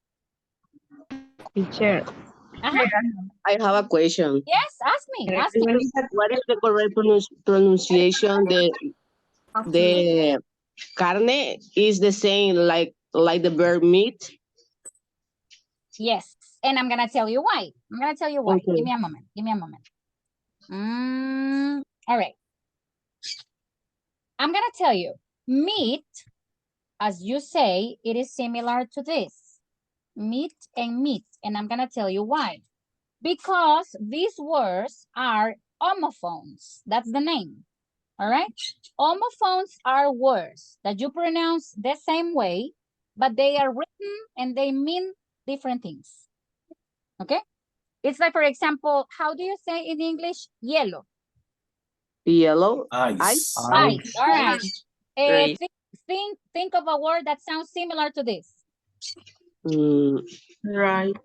Teacher. I have a question. Yes, ask me. Ask me. What is the correct pronunciation? The carne is the same like the verb meat. Yes, and I'm gonna tell you why. I'm gonna tell you why. Okay. Give me a moment. Give me a moment. All right. I'm gonna tell you. Meat, as you say, it is similar to this. Meat and meat. And I'm gonna tell you why. Because these words are homophones. That's the name. All right. Homophones are words that you pronounce the same way, but they are written and they mean different things. Okay. It's like, for example, how do you say in English yellow? Yellow. Ice. Ice. All right. Right. Think of a word that sounds similar to this. Right.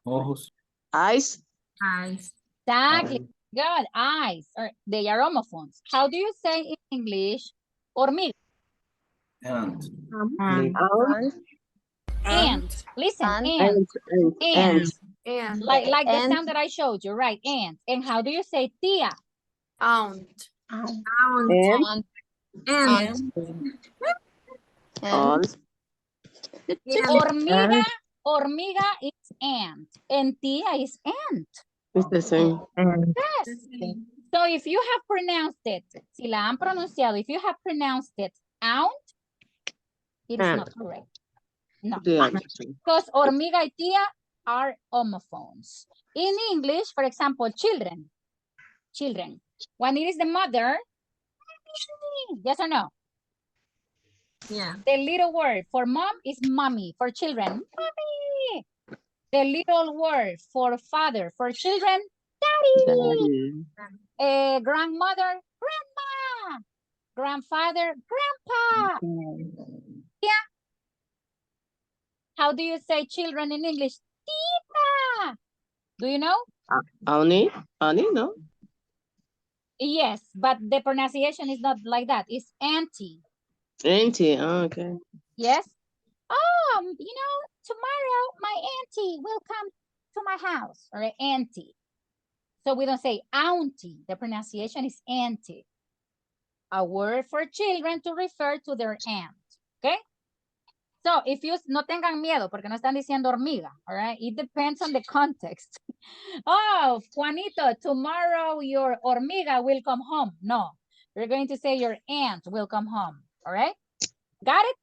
Ojos. Ice. Ice. Exactly. Good. Ice. Or they are homophones. How do you say in English hormiga? And. Ant. Listen, ant. And. Like the sound that I showed you, right? Ant. And how do you say tia? Aunt. Aunt. And. Hormiga is ant. And tia is ant. It's the same. Yes. So if you have pronounced it, si la han pronunciado, if you have pronounced it aunt, it is not correct. No. Because hormiga y tia are homophones. In English, for example, children. Children. When it is the mother, yes or no? Yeah. The little word for mom is mommy. For children, mommy. The little word for father, for children, daddy. Grandmother, grandma. Grandfather, grandpa. Yeah. How do you say children in English? Tita. Do you know? Oni, no? Yes, but the pronunciation is not like that. It's auntie. Auntie, okay. Yes. Oh, you know, tomorrow my auntie will come to my house, or auntie. So we don't say auntie. The pronunciation is auntie. A word for children to refer to their aunt. Okay? So if you no tengan miedo porque no están diciendo hormiga, all right? It depends on the context. Oh, Juanito, tomorrow your hormiga will come home. No, you're going to say your aunt will come home. All right? Got it?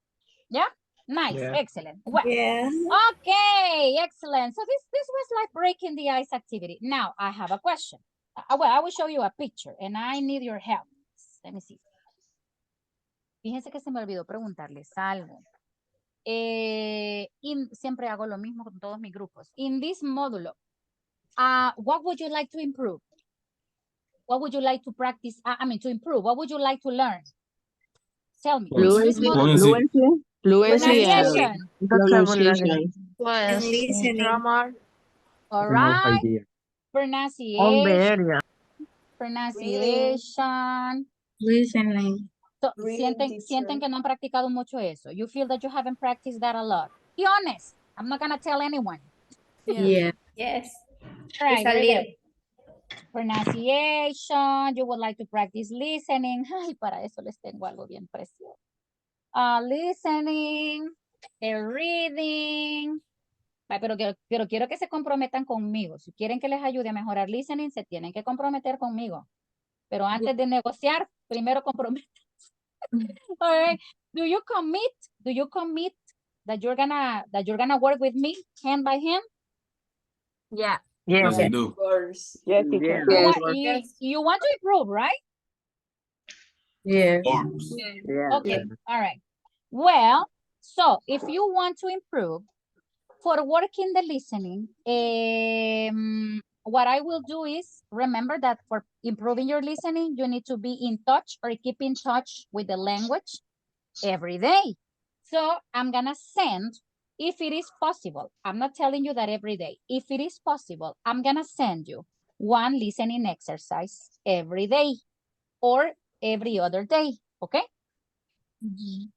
Yeah? Nice. Yeah. Excellent. Well, Yeah. okay, excellent. So this was like breaking the ice activity. Now I have a question. Well, I will show you a picture and I need your help. Let me see. Fíjense que se me olvidó preguntarles algo. Siempre hago lo mismo con todos mis grupos. In this módulo, what would you like to improve? What would you like to practice? To improve. What would you like to learn? Tell me. Fluency. Pronunciation. Pronunciation. And listening. Grammar. All No right. idea. Pronunciation. Pronunciation. Listening. So, Reading, sienten teacher. que no han practicado mucho eso. You feel that you haven't practiced that a lot. Be honest. I'm not going to tell anyone. Yeah. Yes. All right, It's a very little. good. Pronunciation. You would like to practice listening. Ay, para eso les tengo algo bien precioso. Listening. Reading. Pero quiero que se comprometan conmigo. Si quieren que les ayude a mejorar listening, se tienen que comprometer conmigo. Pero antes de negociar, primero comprometan. All right. Do you commit that you're gonna work with me hand by hand? Yeah. Yes, I do. Of course. Yes, You want to improve, right? Yeah. Orbs. Okay. All right. Well, so if you want to improve, for working the listening, what I will do is remember that for improving your listening, you need to be in touch or keep in touch with the language every day. So I'm gonna send, if it is possible, I'm not telling you that every day. If it is possible, I'm gonna send you one listening exercise every day or every other day, okay?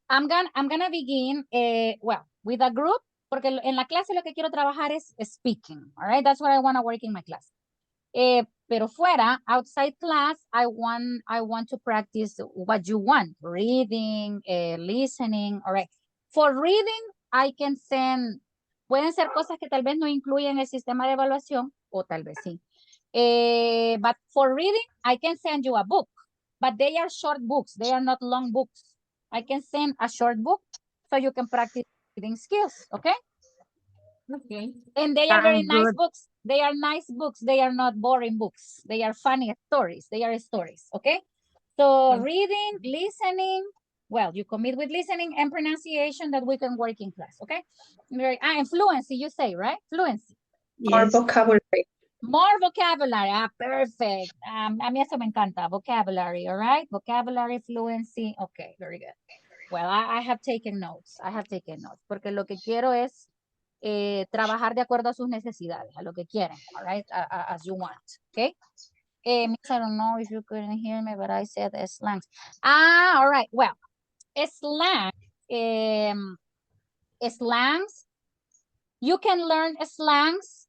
I'm gonna begin, well, with a group, porque en la clase lo que quiero trabajar es speaking, all right? That's what I want to work in my class. Pero fuera, outside class, I want to practice what you want, reading, listening, all right. For reading, I can send, pueden ser cosas que tal vez no incluyen el sistema de evaluación, o tal vez sí. But for reading, I can send you a book, but they are short books. They are not long books. I can send a short book so you can practice reading skills, okay? Okay. And they are very Sounds nice good. books. They are nice books. They are not boring books. They are funny stories. They are stories, okay? So reading, listening, well, you commit with listening and pronunciation that we can work in class, okay? And fluency, you say, right? Fluency. Yes. vocabulary. More vocabulary, perfect. A mí eso me encanta, vocabulary, all right? Vocabulary, fluency, okay, very good. Well, I have taken notes, porque lo que quiero es trabajar de acuerdo a sus necesidades, a lo que quieren, all right, as you want, okay? Miss, I don't know if you couldn't hear me, but I said slangs. All right, well, slangs, you can learn slangs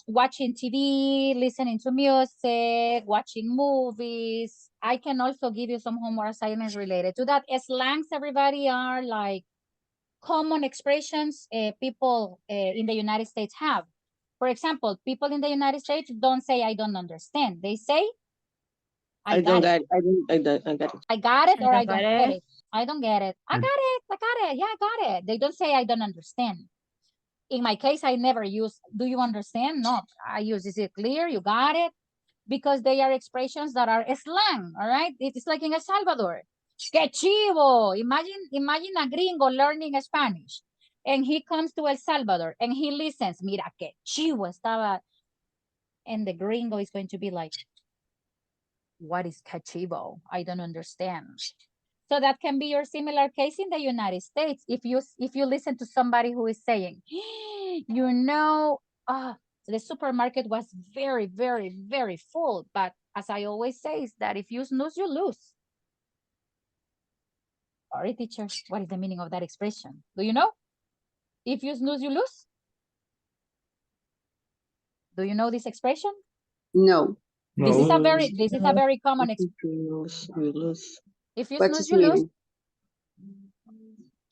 watching TV, listening to music, watching movies. I can also give you some homework assignments related to that. Slangs, everybody, are like common expressions people in the United States have. For example, people in the United States don't say I don't understand. They say I got it. I got it. I got it, or I don't got get it. it. I don't get it. I got it. Yeah, I got it. They don't say I don't understand. In my case, I never use, do you understand? No, I use, is it clear? You got it? Because they are expressions that are slang, all right? It's like in El Salvador. Que chivo! Imagine a gringo learning Spanish. And he comes to El Salvador and he listens. Mira, que chivo estaba. And the gringo is going to be like, what is cachivo? I don't understand. So that can be your similar case in the United States. If you listen to somebody who is saying, you know, the supermarket was very, very, very full. But as I always say, is that if you snooze, you lose. Sorry, teacher, what is the meaning of that expression? Do you know? If you snooze, you lose. Do you know this expression? No. This is a very common expression. You lose. If you What's snooze, its you lose.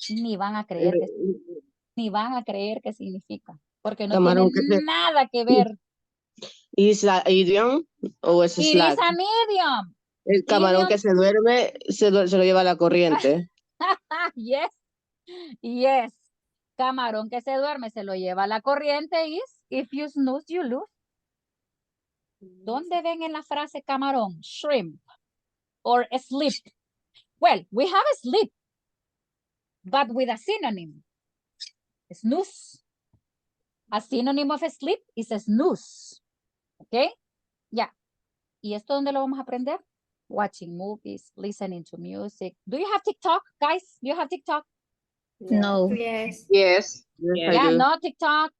meaning? Ni van a creer qué significa, porque no Camarón tiene nada que ver. ¿Es idiom o es It slack? is an idiom. El camarón que se duerme se lo lleva la corriente. Yes, yes. Camarón que se duerme se lo lleva la corriente is if you snooze, you lose. ¿Dónde ven en la frase camarón? Shrimp or sleep. Well, we have a sleep, but with a synonym. Snooze. A synonym of sleep is a snooze. Okay? Yeah. ¿Y esto dónde lo vamos a aprender? Watching movies, listening to music. Do you have TikTok, guys? Do you have TikTok? No. Yes. Yes. Yes, I Yeah, do. no TikTok.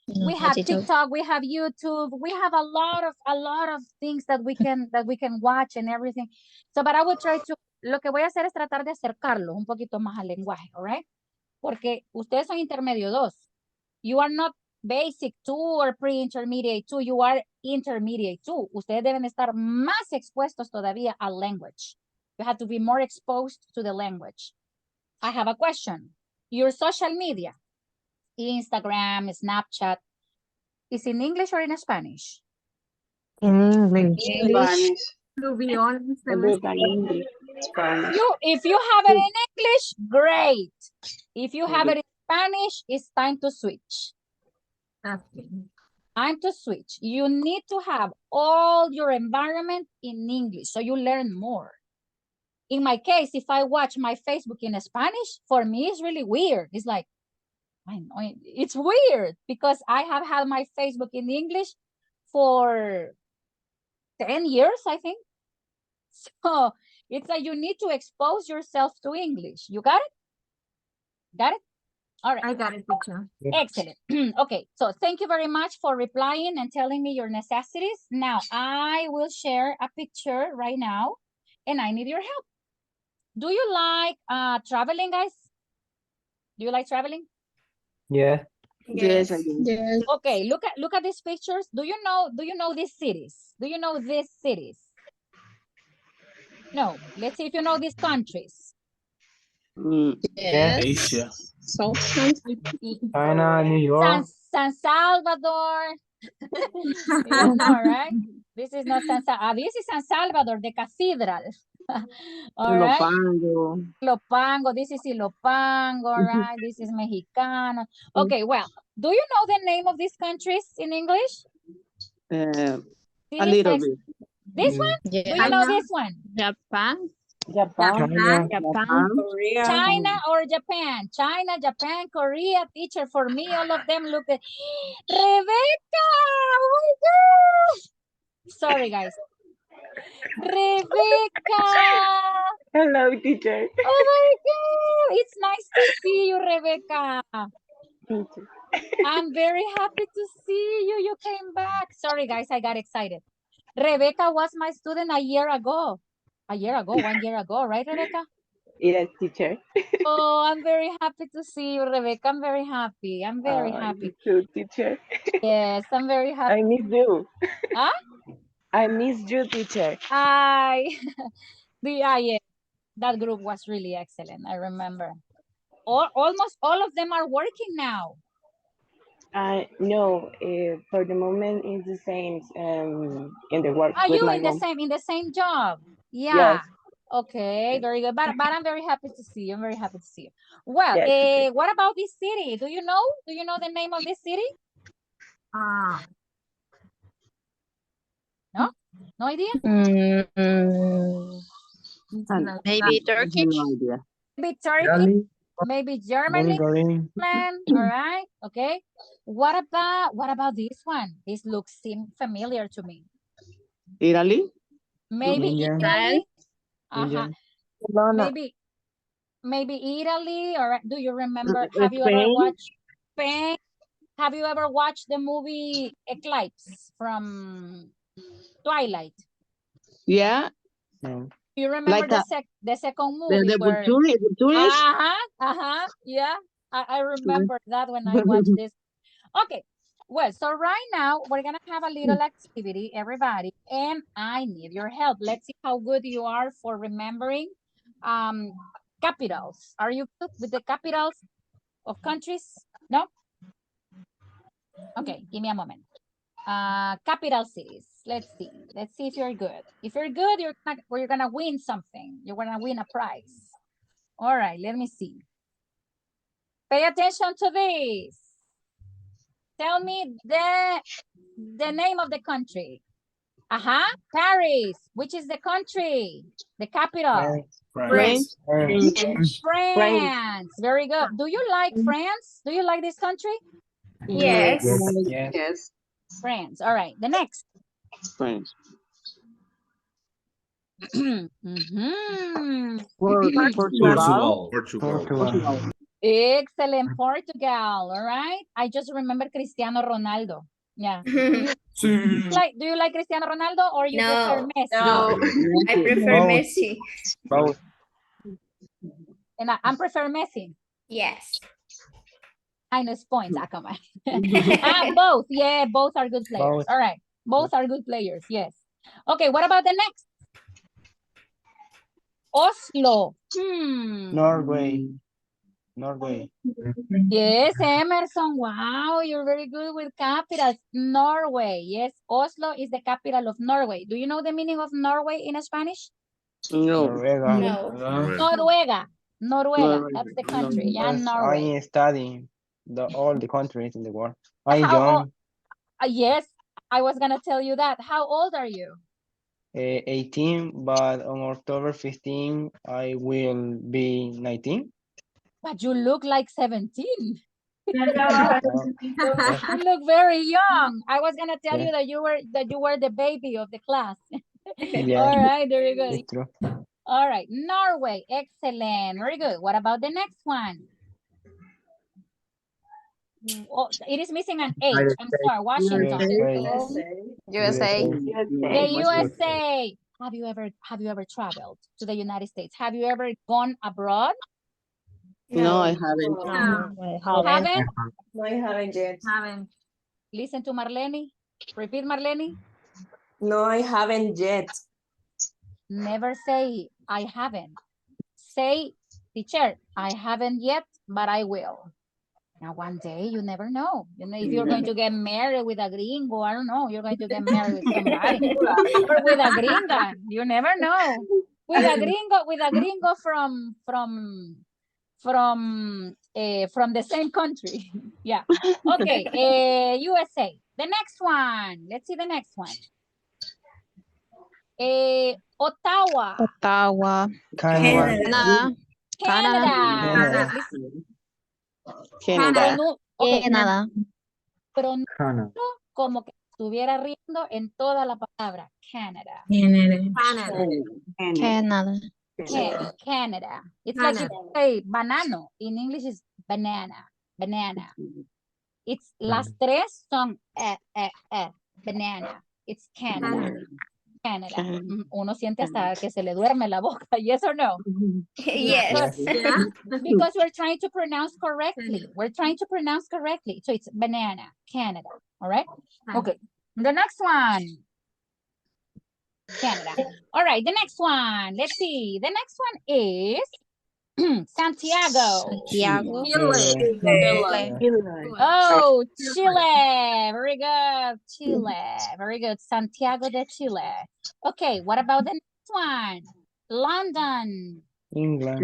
No, We have TikTok, we have YouTube, we have a lot of things that we can watch and everything. So, but I will try to, lo que voy a hacer es tratar de acercarlos un poquito más al lenguaje, all right? Porque ustedes son intermedio 2. You are not basic 2 or pre-intermediate 2, you are intermediate 2. Ustedes deben estar más expuestos todavía al language. You have to be more exposed to the language. I have a question. Your social media, Instagram, Snapchat, is in English or in Spanish? In English. Spanish. To be honest, Spanish. If you have it in English, great. If you have it in Spanish, it's time to switch. okay. Time to switch. You need to have all your environment in English so you learn more. In my case, if I watch my Facebook in Spanish, for me, it's really weird. It's like, I know it's weird because I have had my Facebook in English for 10 years, I think. So it's like you need to expose yourself to English. You got it? Got it? All right. I got it, teacher. Excellent. Okay, so thank you very much for replying and telling me your necessities. Now, I will share a picture right now, and I need your help. Do you like traveling, guys? Do you like traveling? Yes. Yes, I do. Yes. Okay, look at these pictures. Do you know these cities? Do you know these cities? No. Let's see if you know these countries. Yes. Asia. So China, New York. San Salvador. You know, right? This is not San Salvador. This is San Salvador, the cathedral. All right. Ilopango. Ilopango. This is Ilopango, right? This is Mexicano. Okay, well, do you know the name of these countries in English? A Cities, little bit. This one? Do you yes. know this one? Japan. Japan. China. Japan. Korea. China or Japan? China, Japan, Korea. Teacher, for me, all of them look at Rebecca. Oh my God. Sorry, guys. Rebecca. Hello, teacher. Oh my God. It's nice to see you, Rebecca. I'm very happy to see you. You came back. Sorry, guys, I got excited. Rebecca was my student a year ago. 1 year ago, right, Rebecca? Yes, teacher. Oh, I'm very happy to see you, Rebecca. I'm very happy. I'm very happy. You too, teacher. Yes, I'm very happy. I miss you. Huh? I miss you, teacher. Yeah, that group was really excellent. I remember. Almost all of them are working now. No, for the moment it's the same in the work Are with you my in mom. the same job? Yeah. Yes. Okay, very good. But I'm very happy to see you. I'm very happy to see you. Well, Yes. what about this city? Do you know? Do you know the name of this city? No? No idea? Maybe Turkish. No idea. Maybe Turkey, Italy. maybe Germany, Bulgaria. all right, okay. What about this one? This looks familiar to me. Italy. Maybe India. Italy. India. Maybe Italy, or do you remember? Have you ever Spain. watched Spain? Have you ever watched the movie Eclipse from Twilight? Yeah. No. You remember Like the second movie the where tourist. yeah, I remember that when I watched this. Okay, well, so right now we're gonna have a little activity, everybody, and I need your help. Let's see how good you are for remembering capitals. Are you good with the capitals of countries? No? Okay, give me a moment. Capital cities. Let's see if you're good. If you're good, you're gonna win something. You're gonna win a prize. All right, let me see. Pay attention to this. Tell me the name of the country. Paris. Which is the country? The capital. France. France. Very good. Do you like France? Do you like this country? Yes. Yes. Yes. France. All right. The next. France. Portugal. Portugal. Excellent, Portugal. All right. I just remember Cristiano Ronaldo. Yeah. Do you like Cristiano Ronaldo or you prefer Messi? No, I prefer Both. Messi. Both. And I prefer Messi. Yes. Minus points. Come on. Both. Yeah, both are good players. Both. All right. Both are good players. Yes. Okay, what about the next? Oslo. Norway. Yes, Emerson. Wow, you're very good with capitals. Norway. Yes, Oslo is the capital of Norway. Do you know the meaning of Norway in Spanish? No. Noruega. No. Noruega. That's the country. Yeah, Yes, Norway. I study all the countries in the world. Yes, I was going to tell you that. How old are you? 18, but on October 15, I will be 19. But you look like 17. Yeah. You look very young. I was gonna tell you that you were the baby of the class. Yeah. All right, very good. It's true. All right, Norway, excellent, very good. What about the next one? Oh, it is missing an H. I'm sorry, Washington. USA. The USA. Have you ever traveled to the United States? Have you ever gone abroad? No, I haven't. No. Haven't? No, I haven't yet. Haven't. Listen to Marlene. Repeat, Marlene. No, I haven't yet. Never say I haven't. Say, teacher, I haven't yet, but I will. Now, one day, you never know. You know, if you're going to get married with a gringo, I don't know, you're going to get married with somebody. Or with a gringa, you never know. With a gringo from the same country. Yeah. Okay, USA. The next one. Let's see the next one. Ottawa. Ottawa. Canada. Canada. Canada. Okay, Canada. pronuncio como que estuviera riendo en toda la palabra. Canada. Canada. Canada. It's like if you say banano. In English is banana. Banana. It's las tres son banana. It's Canada. Canada. Uno siente hasta que se le duerme la boca. Yes or no? Yes. Because we're trying to pronounce correctly. We're trying to pronounce correctly. So it's banana, Canada. All right? Okay. The next one. Canada. All right. The next one. Let's see. The next one is Santiago. Santiago. Oh, Chile. Very good. Chile. Very good. Santiago de Chile. Okay. What about the next one? London. England.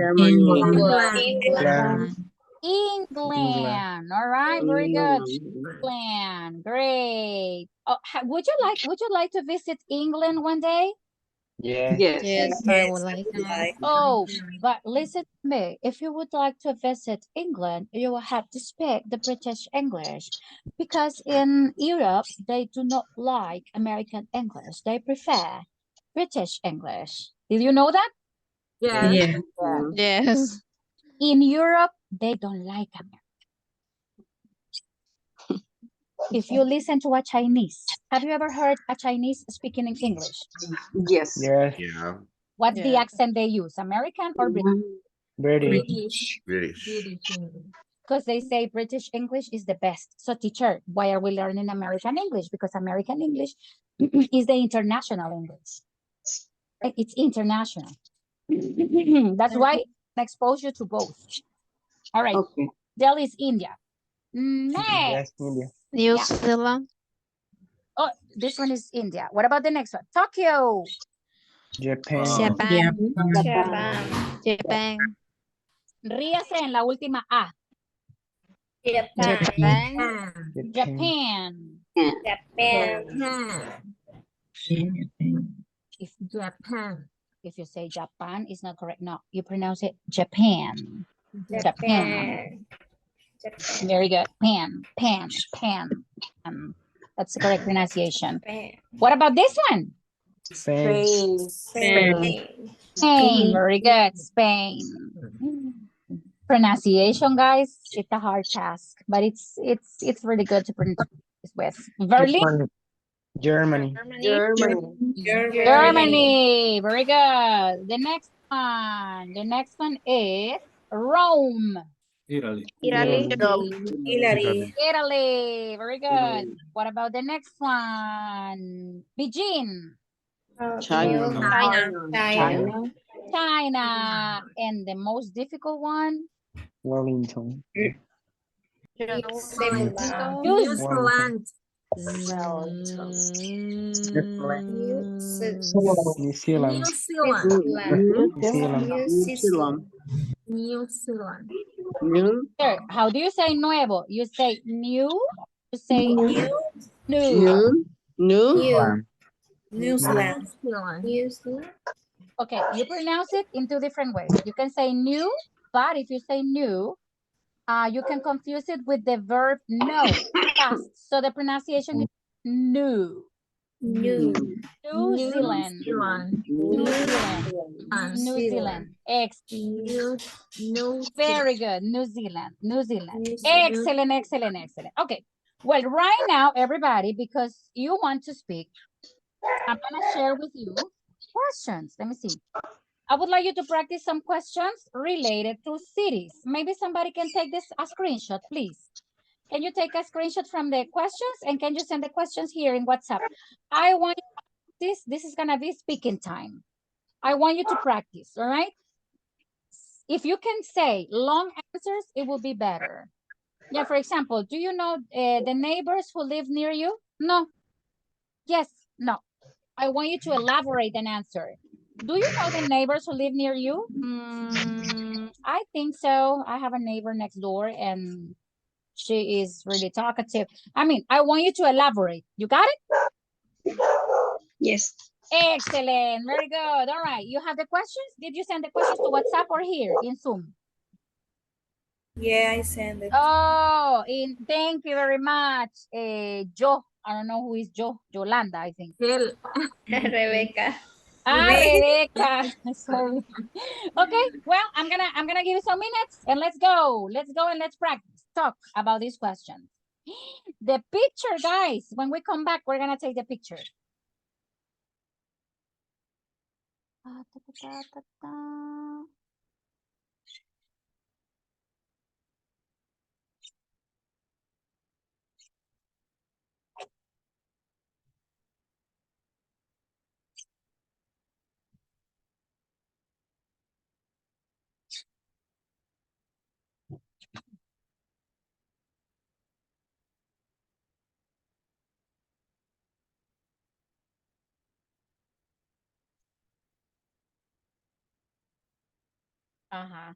England. All right. Very good. England. Great. Oh, would you like to visit England one day? Yes. Yes, I would like to. Oh, but listen to me. If you would like to visit England, you will have to speak the British English, because in Europe, they do not like American English. They prefer British English. Did you know that? Yes. In Europe, they don't like American. If you listen to a Chinese, have you ever heard a Chinese speaking in English? Yes. Yes. Yeah. What's the accent they use, American or British? British. Because they say British English is the best. So teacher, why are we learning American English? Because American English is the international English. It's international. That's why I expose you to both. All right. Okay. Delhi is India. Next. Yes, India. New Zealand. Oh, this one is India. What about the next one? Tokyo. Japan. Japan. Ríase en la última A. Japan. If you say Japan, it's not correct. No, you pronounce it Japan. Japan. Very good. Pan. That's the correct pronunciation. What about this one? Spain. Spain. Very good. Spain. Pronunciation, guys, it's a hard task, but it's really good to pronounce with. Berlin. Germany. Germany. Very good. The next one is Rome. Italy. Italy. Very good. What about the next one? Beijing. China. And the most difficult one? Wellington. New Zealand. New Zealand. How do you say nuevo? You say new? You say new. New Zealand. Okay, you pronounce it in two different ways. You can say new, but if you say new, you can confuse it with the verb know, past. So the pronunciation is new. New Zealand. Very good. New Zealand. Excellent. Okay. Well, right now, everybody, because you want to speak, I'm going to share with you questions. Let me see. I would like you to practice some questions related to cities. Maybe somebody can take this a screenshot, please. Can you take a screenshot from the questions and can you send the questions here in WhatsApp? I want this is gonna be speaking time. I want you to practice, all right? If you can say long answers, it will be better. Yeah, for example, do you know the neighbors who live near you? No. Yes, no. I want you to elaborate an answer. Do you know the neighbors who live near you? I think so. I have a neighbor next door and she is really talkative. I mean, I want you to elaborate. You got it? Yes. Excellent. Very good. All right. You have the questions? Did you send the questions to WhatsApp or here in Zoom? Yeah, I send it. Oh, thank you very much. Joe. I don't know who is Joe. Yolanda, I think. Rebecca. Ah, Me? Rebecca. Sorry. Okay, well, I'm gonna give you some minutes and let's go. Let's go and let's practice. Talk about these questions. The picture, guys. When we come back, we're gonna take the picture. Ah, ta, ta, ta, ta, ta. Ajá.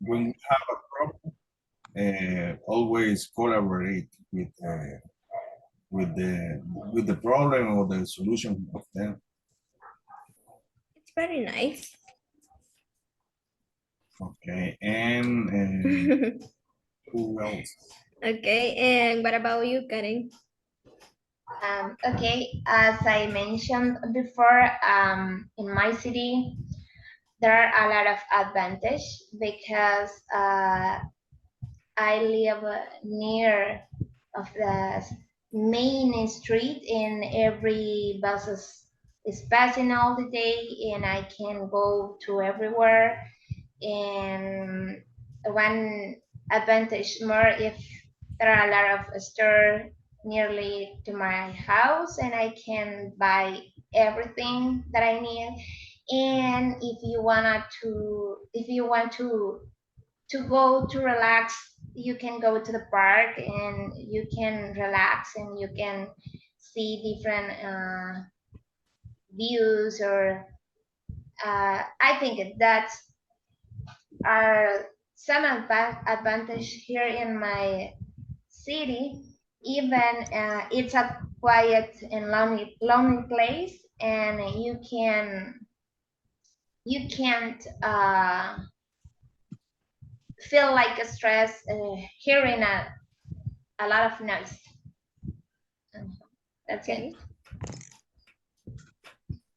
when we have a problem, always collaborate with the problem or the solution of them. It's very nice. Okay, and who else? Okay, and what about you, Karen? Okay, as I mentioned before, in my city, there are a lot of advantage because I live near of the main street, and every is passing all the day, and I can go to everywhere. And one advantage more, if there are a lot of store nearly to my house, and I can buy everything that I need. And if you want to go to relax, you can go to the park and you can relax and you can see different views. Or I think that's are some advantage here in my city. Even it's a quiet and lonely place, and you can't feel like a stress hearing a lot of noise. That's it.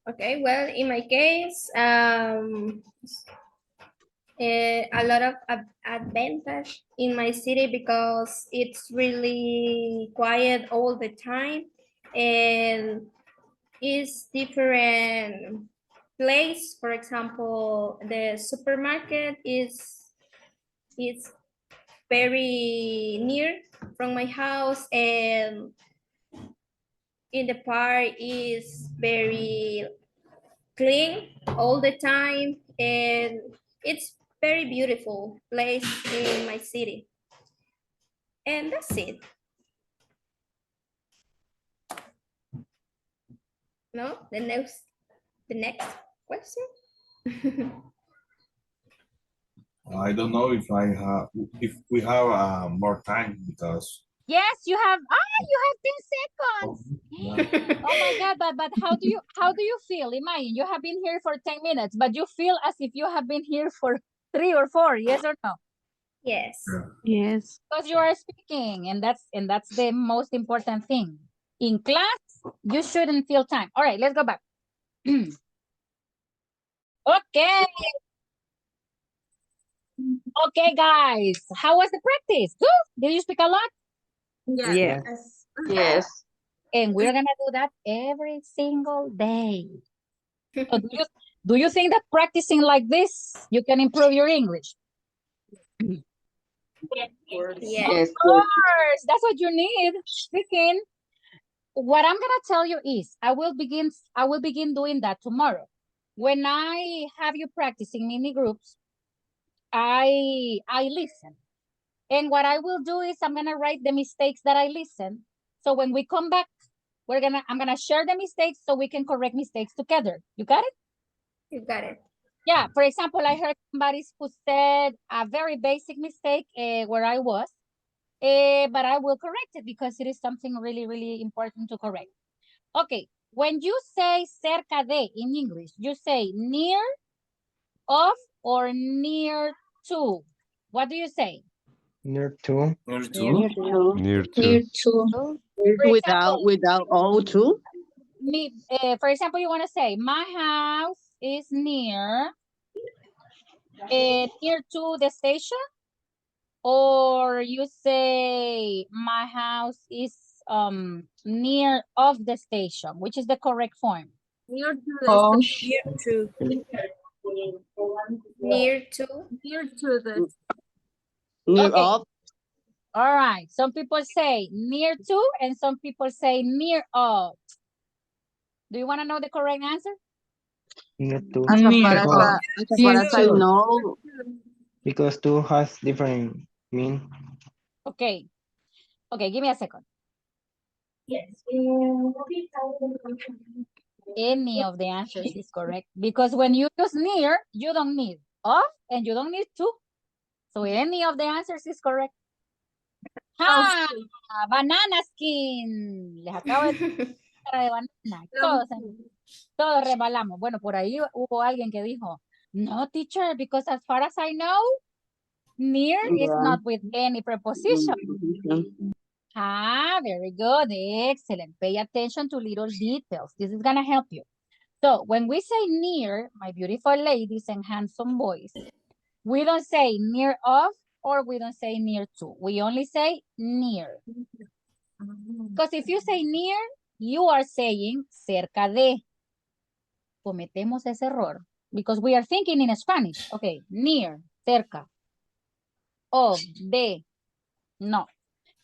Okay, well, in my case, a lot of advantage in my city because it's really quiet all the time, and it's different place. For example, the supermarket is very near from my house, and in the park is very clean all the time, and it's very beautiful place in my city. And that's it. No, the next question. I don't know if we have more time because. Yes, you have. You have 10 seconds. Yeah. Oh my God! But how do you feel? Imagine you have been here for 10 minutes, but you feel as if you have been here for 3 or 4. Yes or no? Yes. Yes. Because you are speaking, and that's the most important thing. In class, you shouldn't feel time. All right, let's go back. Okay. Okay, guys. How was the practice? Good. Did you speak a lot? Yes. Yes. And we're gonna do that every single day. So do you think that practicing like this, you can improve your English? Yes. Of course, that's what you need. Speaking. What I'm gonna tell you is, I will begin doing that tomorrow. When I have you practicing mini groups, I listen. And what I will do is I'm gonna write the mistakes that I listen. So when we come back, I'm gonna share the mistakes so we can correct mistakes together. You got it? You got it. Yeah, for example, I heard somebody who said a very basic mistake where I was, but I will correct it because it is something really, really important to correct. Okay, when you say cerca de in English, you say near, of, or near to. What do you say? Near to. Near Near to. to. Near Near to. to. For example, Without O2. for example, you want to say, my house is near to the station, or you say my house is near of the station. Which is the correct form? Near to Oh. the Near to. near to the Near Okay. of. All right. Some people say near to, and some people say near of. Do you want to know the correct answer? Near to. As Because, far as I know, because two has different mean. Okay. Okay, give me a second. Any of the answers is correct, because when you use near, you don't need of and you don't need to. So any of the answers is correct. ¡Ah! Banana skin. Les acabo de decir cara de banana. Todos rebalamos. Bueno, por ahí hubo alguien que dijo, no, teacher, because as far as I know, near is not with any preposition. Ah, very good. Excellent. Pay attention to little details. This is going to help you. So when we say near, my beautiful ladies and handsome boys, we don't say near of or we don't say near to. We only say near. Because if you say near, you are saying cerca de. Cometemos ese error because we are thinking in Spanish. Okay, near, cerca. Of, de, no.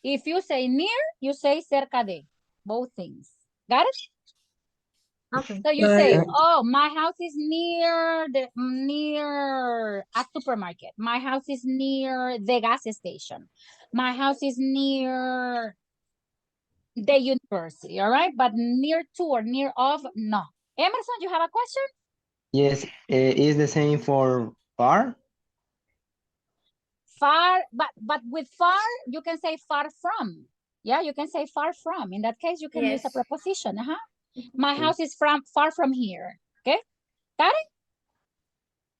If you say near, you say cerca de. Both things. Got it? Okay. So you say, oh, my house is near a supermarket. My house is near the gas station. My house is near the university, all right? But near to or near of, no. Emerson, you have a question? Yes, is the same for far? Far, but with far, you can say far from. Yeah, you can say far from. In that case, you can use a preposition. My house is far from here. Okay, got it?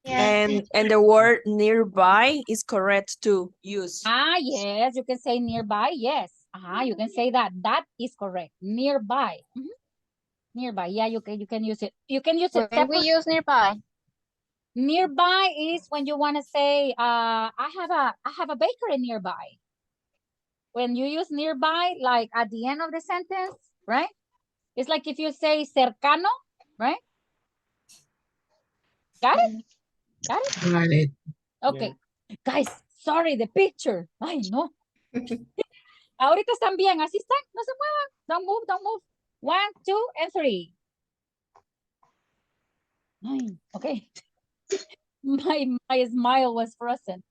And the word nearby is correct to use. Ah, yes, you can say nearby. Yes, you can say that. That is correct. Nearby. Nearby. Yeah, you can use it. You can use it. When we use nearby. Nearby is when you want to say, I have a bakery nearby. When you use nearby, like at the end of the sentence, right? It's like if you say cercano, right? Got it? Got it? Got it. Okay. Yeah. Guys, sorry, the picture. Ay, no. Ahorita están bien, así están. No se muevan. Don't move, don't move. 1, 2, and 3. Ay, okay. My smile was frozen.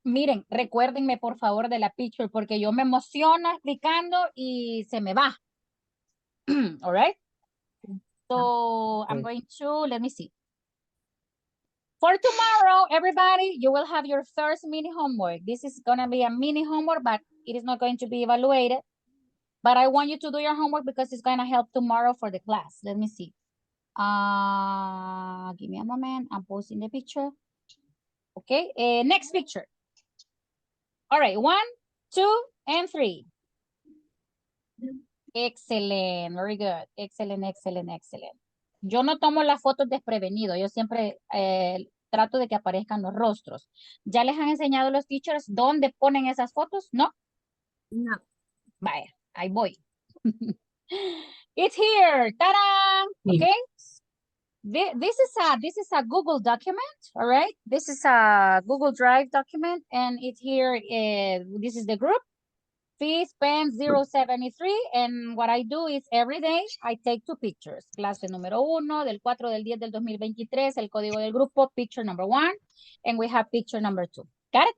Miren, recuérdenme por favor de la picture porque yo me emociono explicando y se me va. All right? So I'm going to, let me see. For tomorrow, everybody, you will have your first mini homework. This is going to be a mini homework, but it is not going to be evaluated. But I want you to do your homework because it's going to help tomorrow for the class. Let me see. Give me a moment. I'm posting the picture. Okay, next picture. All right, 1, 2, and 3. Excellent, very good. Excellent, excellent, excellent. Yo no tomo las fotos desprevenido. Yo siempre trato de que aparezcan los rostros. ¿Ya les han enseñado los teachers dónde ponen esas fotos? ¿No? No. Vaya, ahí voy. It's here. ¡Tarán! Okay. This is a Google document, all right? This is a Google Drive document, and it's here. This is the group. SPEN 073, and what I do is every day I take 2 pictures. Clase número 1 del 4 del 10 del 2023, el código del grupo, picture number 1, and we have picture number 2. Got it?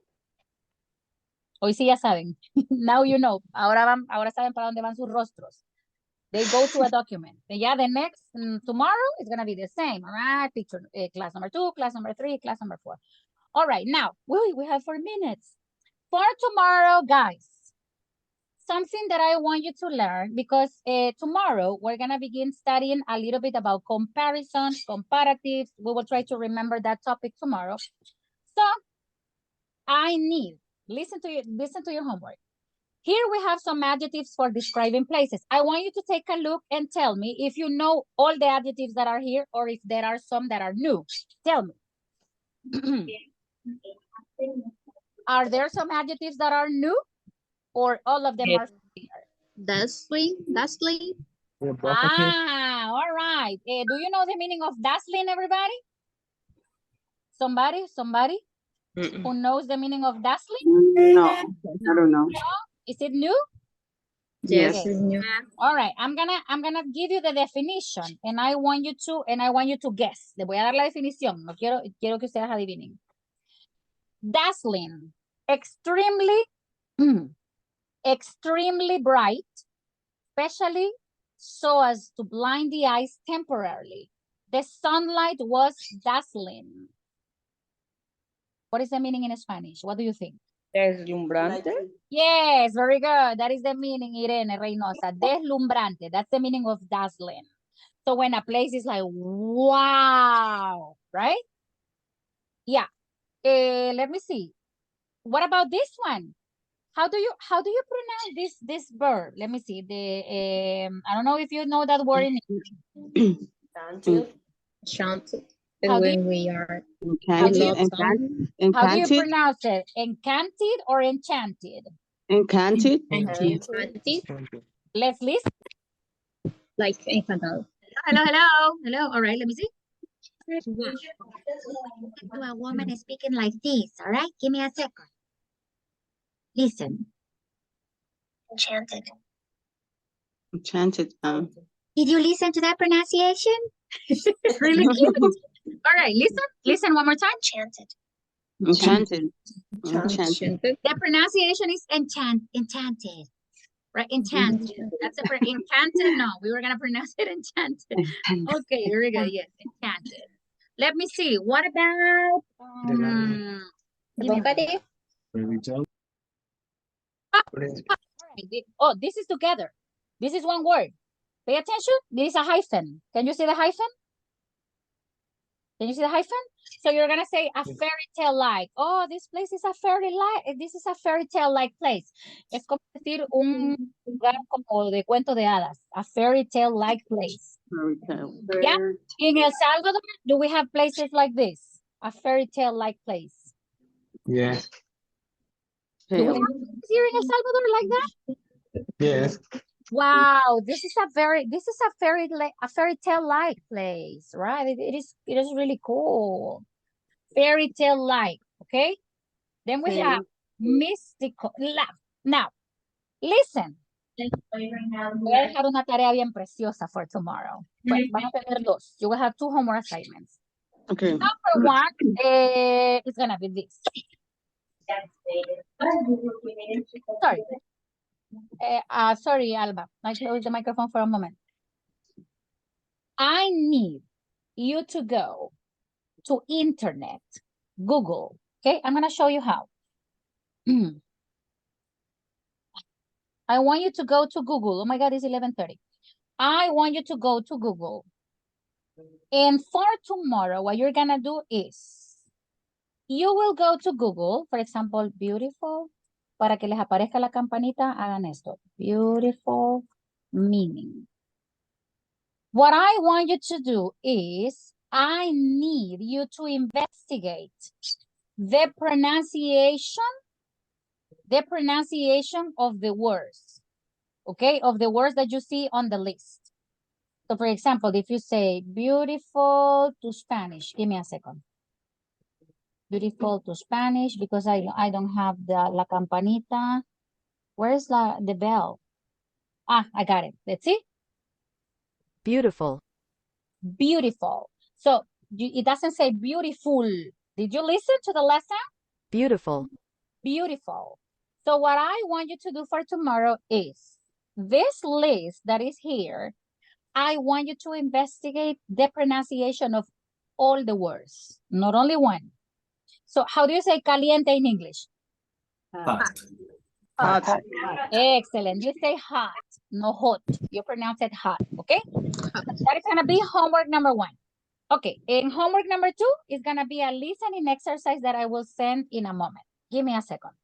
Hoy sí ya saben. Now you know. Ahora saben para dónde van sus rostros. They go to a document. And yeah, the next, tomorrow is going to be the same. All right, picture class number 2, class number 3, class number 4. All right, now, we have 4 minutes. For tomorrow, guys, something that I want you to learn, because tomorrow we're going to begin studying a little bit about comparisons, comparatives. We will try to remember that topic tomorrow. So I need, listen to your homework. Here we have some adjectives for describing places. I want you to take a look and tell me if you know all the adjectives that are here or if there are some that are new. Tell me. Are there some adjectives that are new or all of them are familiar? Dazzling. All right. Do you know the meaning of dazzling, everybody? Somebody who knows the meaning of dazzling? No, I don't know. Is it new? Yes, Okay. it's new. All right, I'm gonna give you the definition and I want you to guess. Le voy a dar la definición. No quiero que ustedes adivinen. Dazzling, extremely bright, especially so as to blind the eyes temporarily. The sunlight was dazzling. What is the meaning in Spanish? What do you think? Deslumbrante. Yes, very good. That is the meaning, Irene Reynosa. Deslumbrante. That's the meaning of dazzling. So when a place is like, wow, right? Yeah. Let me see. What about this one? How do you pronounce this verb? Let me see. I don't know if you know that word in English. Enchanted. How do When we are How do you, Encanted. how do you pronounce it? Encanted or enchanted? Encanted. enchanted, Let's listen. like encantado. Hello. All right, let me see. To a woman speaking like this, all right? Give me a second. Listen. Enchanted. Enchanted. Did you listen to that pronunciation? It's really cute. All right, listen one more time. Enchanted. Enchanted. Enchanted. The pronunciation is enchanted. Right, enchanted. That's a enchanted. No, we were gonna pronounce it enchanted. Okay, here we go. Yes, enchanted. Let me see. What about Vocabulary. oh, this is together. This is one word. Pay attention. This is a hyphen. Can you see the hyphen? Can you see the hyphen? So you're gonna say a fairy tale like. Oh, this place is a this is a fairy tale like place. Es como decir un lugar como de cuento de hadas. A fairy tale like place. Yeah. In El Salvador, do we have places like this? A fairy tale like place. Yes. Do we have places here in El Salvador like that? Yes. Wow, this is a fairy tale like place, right? It is really cool. Fairy tale like, okay? Then we have mystical. Now, listen. Voy a dejar una tarea bien preciosa for tomorrow. Van a tener dos. You will have 2 homework assignments. Okay. Number 1 is gonna be this. Sorry, Alba. I closed the microphone for a moment. I need you to go to internet, Google. Okay, I'm gonna show you how. I want you to go to Google. Oh my God, it's 11:30. I want you to go to Google. And for tomorrow, what you're gonna do is, you will go to Google, for example, beautiful, para que les aparezca la campanita, hagan esto. Beautiful meaning. What I want you to do is, I need you to investigate the pronunciation of the words, okay? Of the words that you see on the list. So for example, if you say beautiful to Spanish, give me a second. Beautiful to Spanish, because I don't have la campanita. Where's the bell? Ah, I got it. Let's see. Beautiful. Beautiful. So it doesn't say beautiful. Did you listen to the lesson? Beautiful. Beautiful. So what I want you to do for tomorrow is, this list that is here, I want you to investigate the pronunciation of all the words, not only one. So how do you say caliente in English? Hot. Hot. Excellent. You say hot, no hot. You pronounce it hot, okay? That is going to be homework number 1. Okay, and homework number 2 is going to be a listening exercise that I will send in a moment. Give me a second.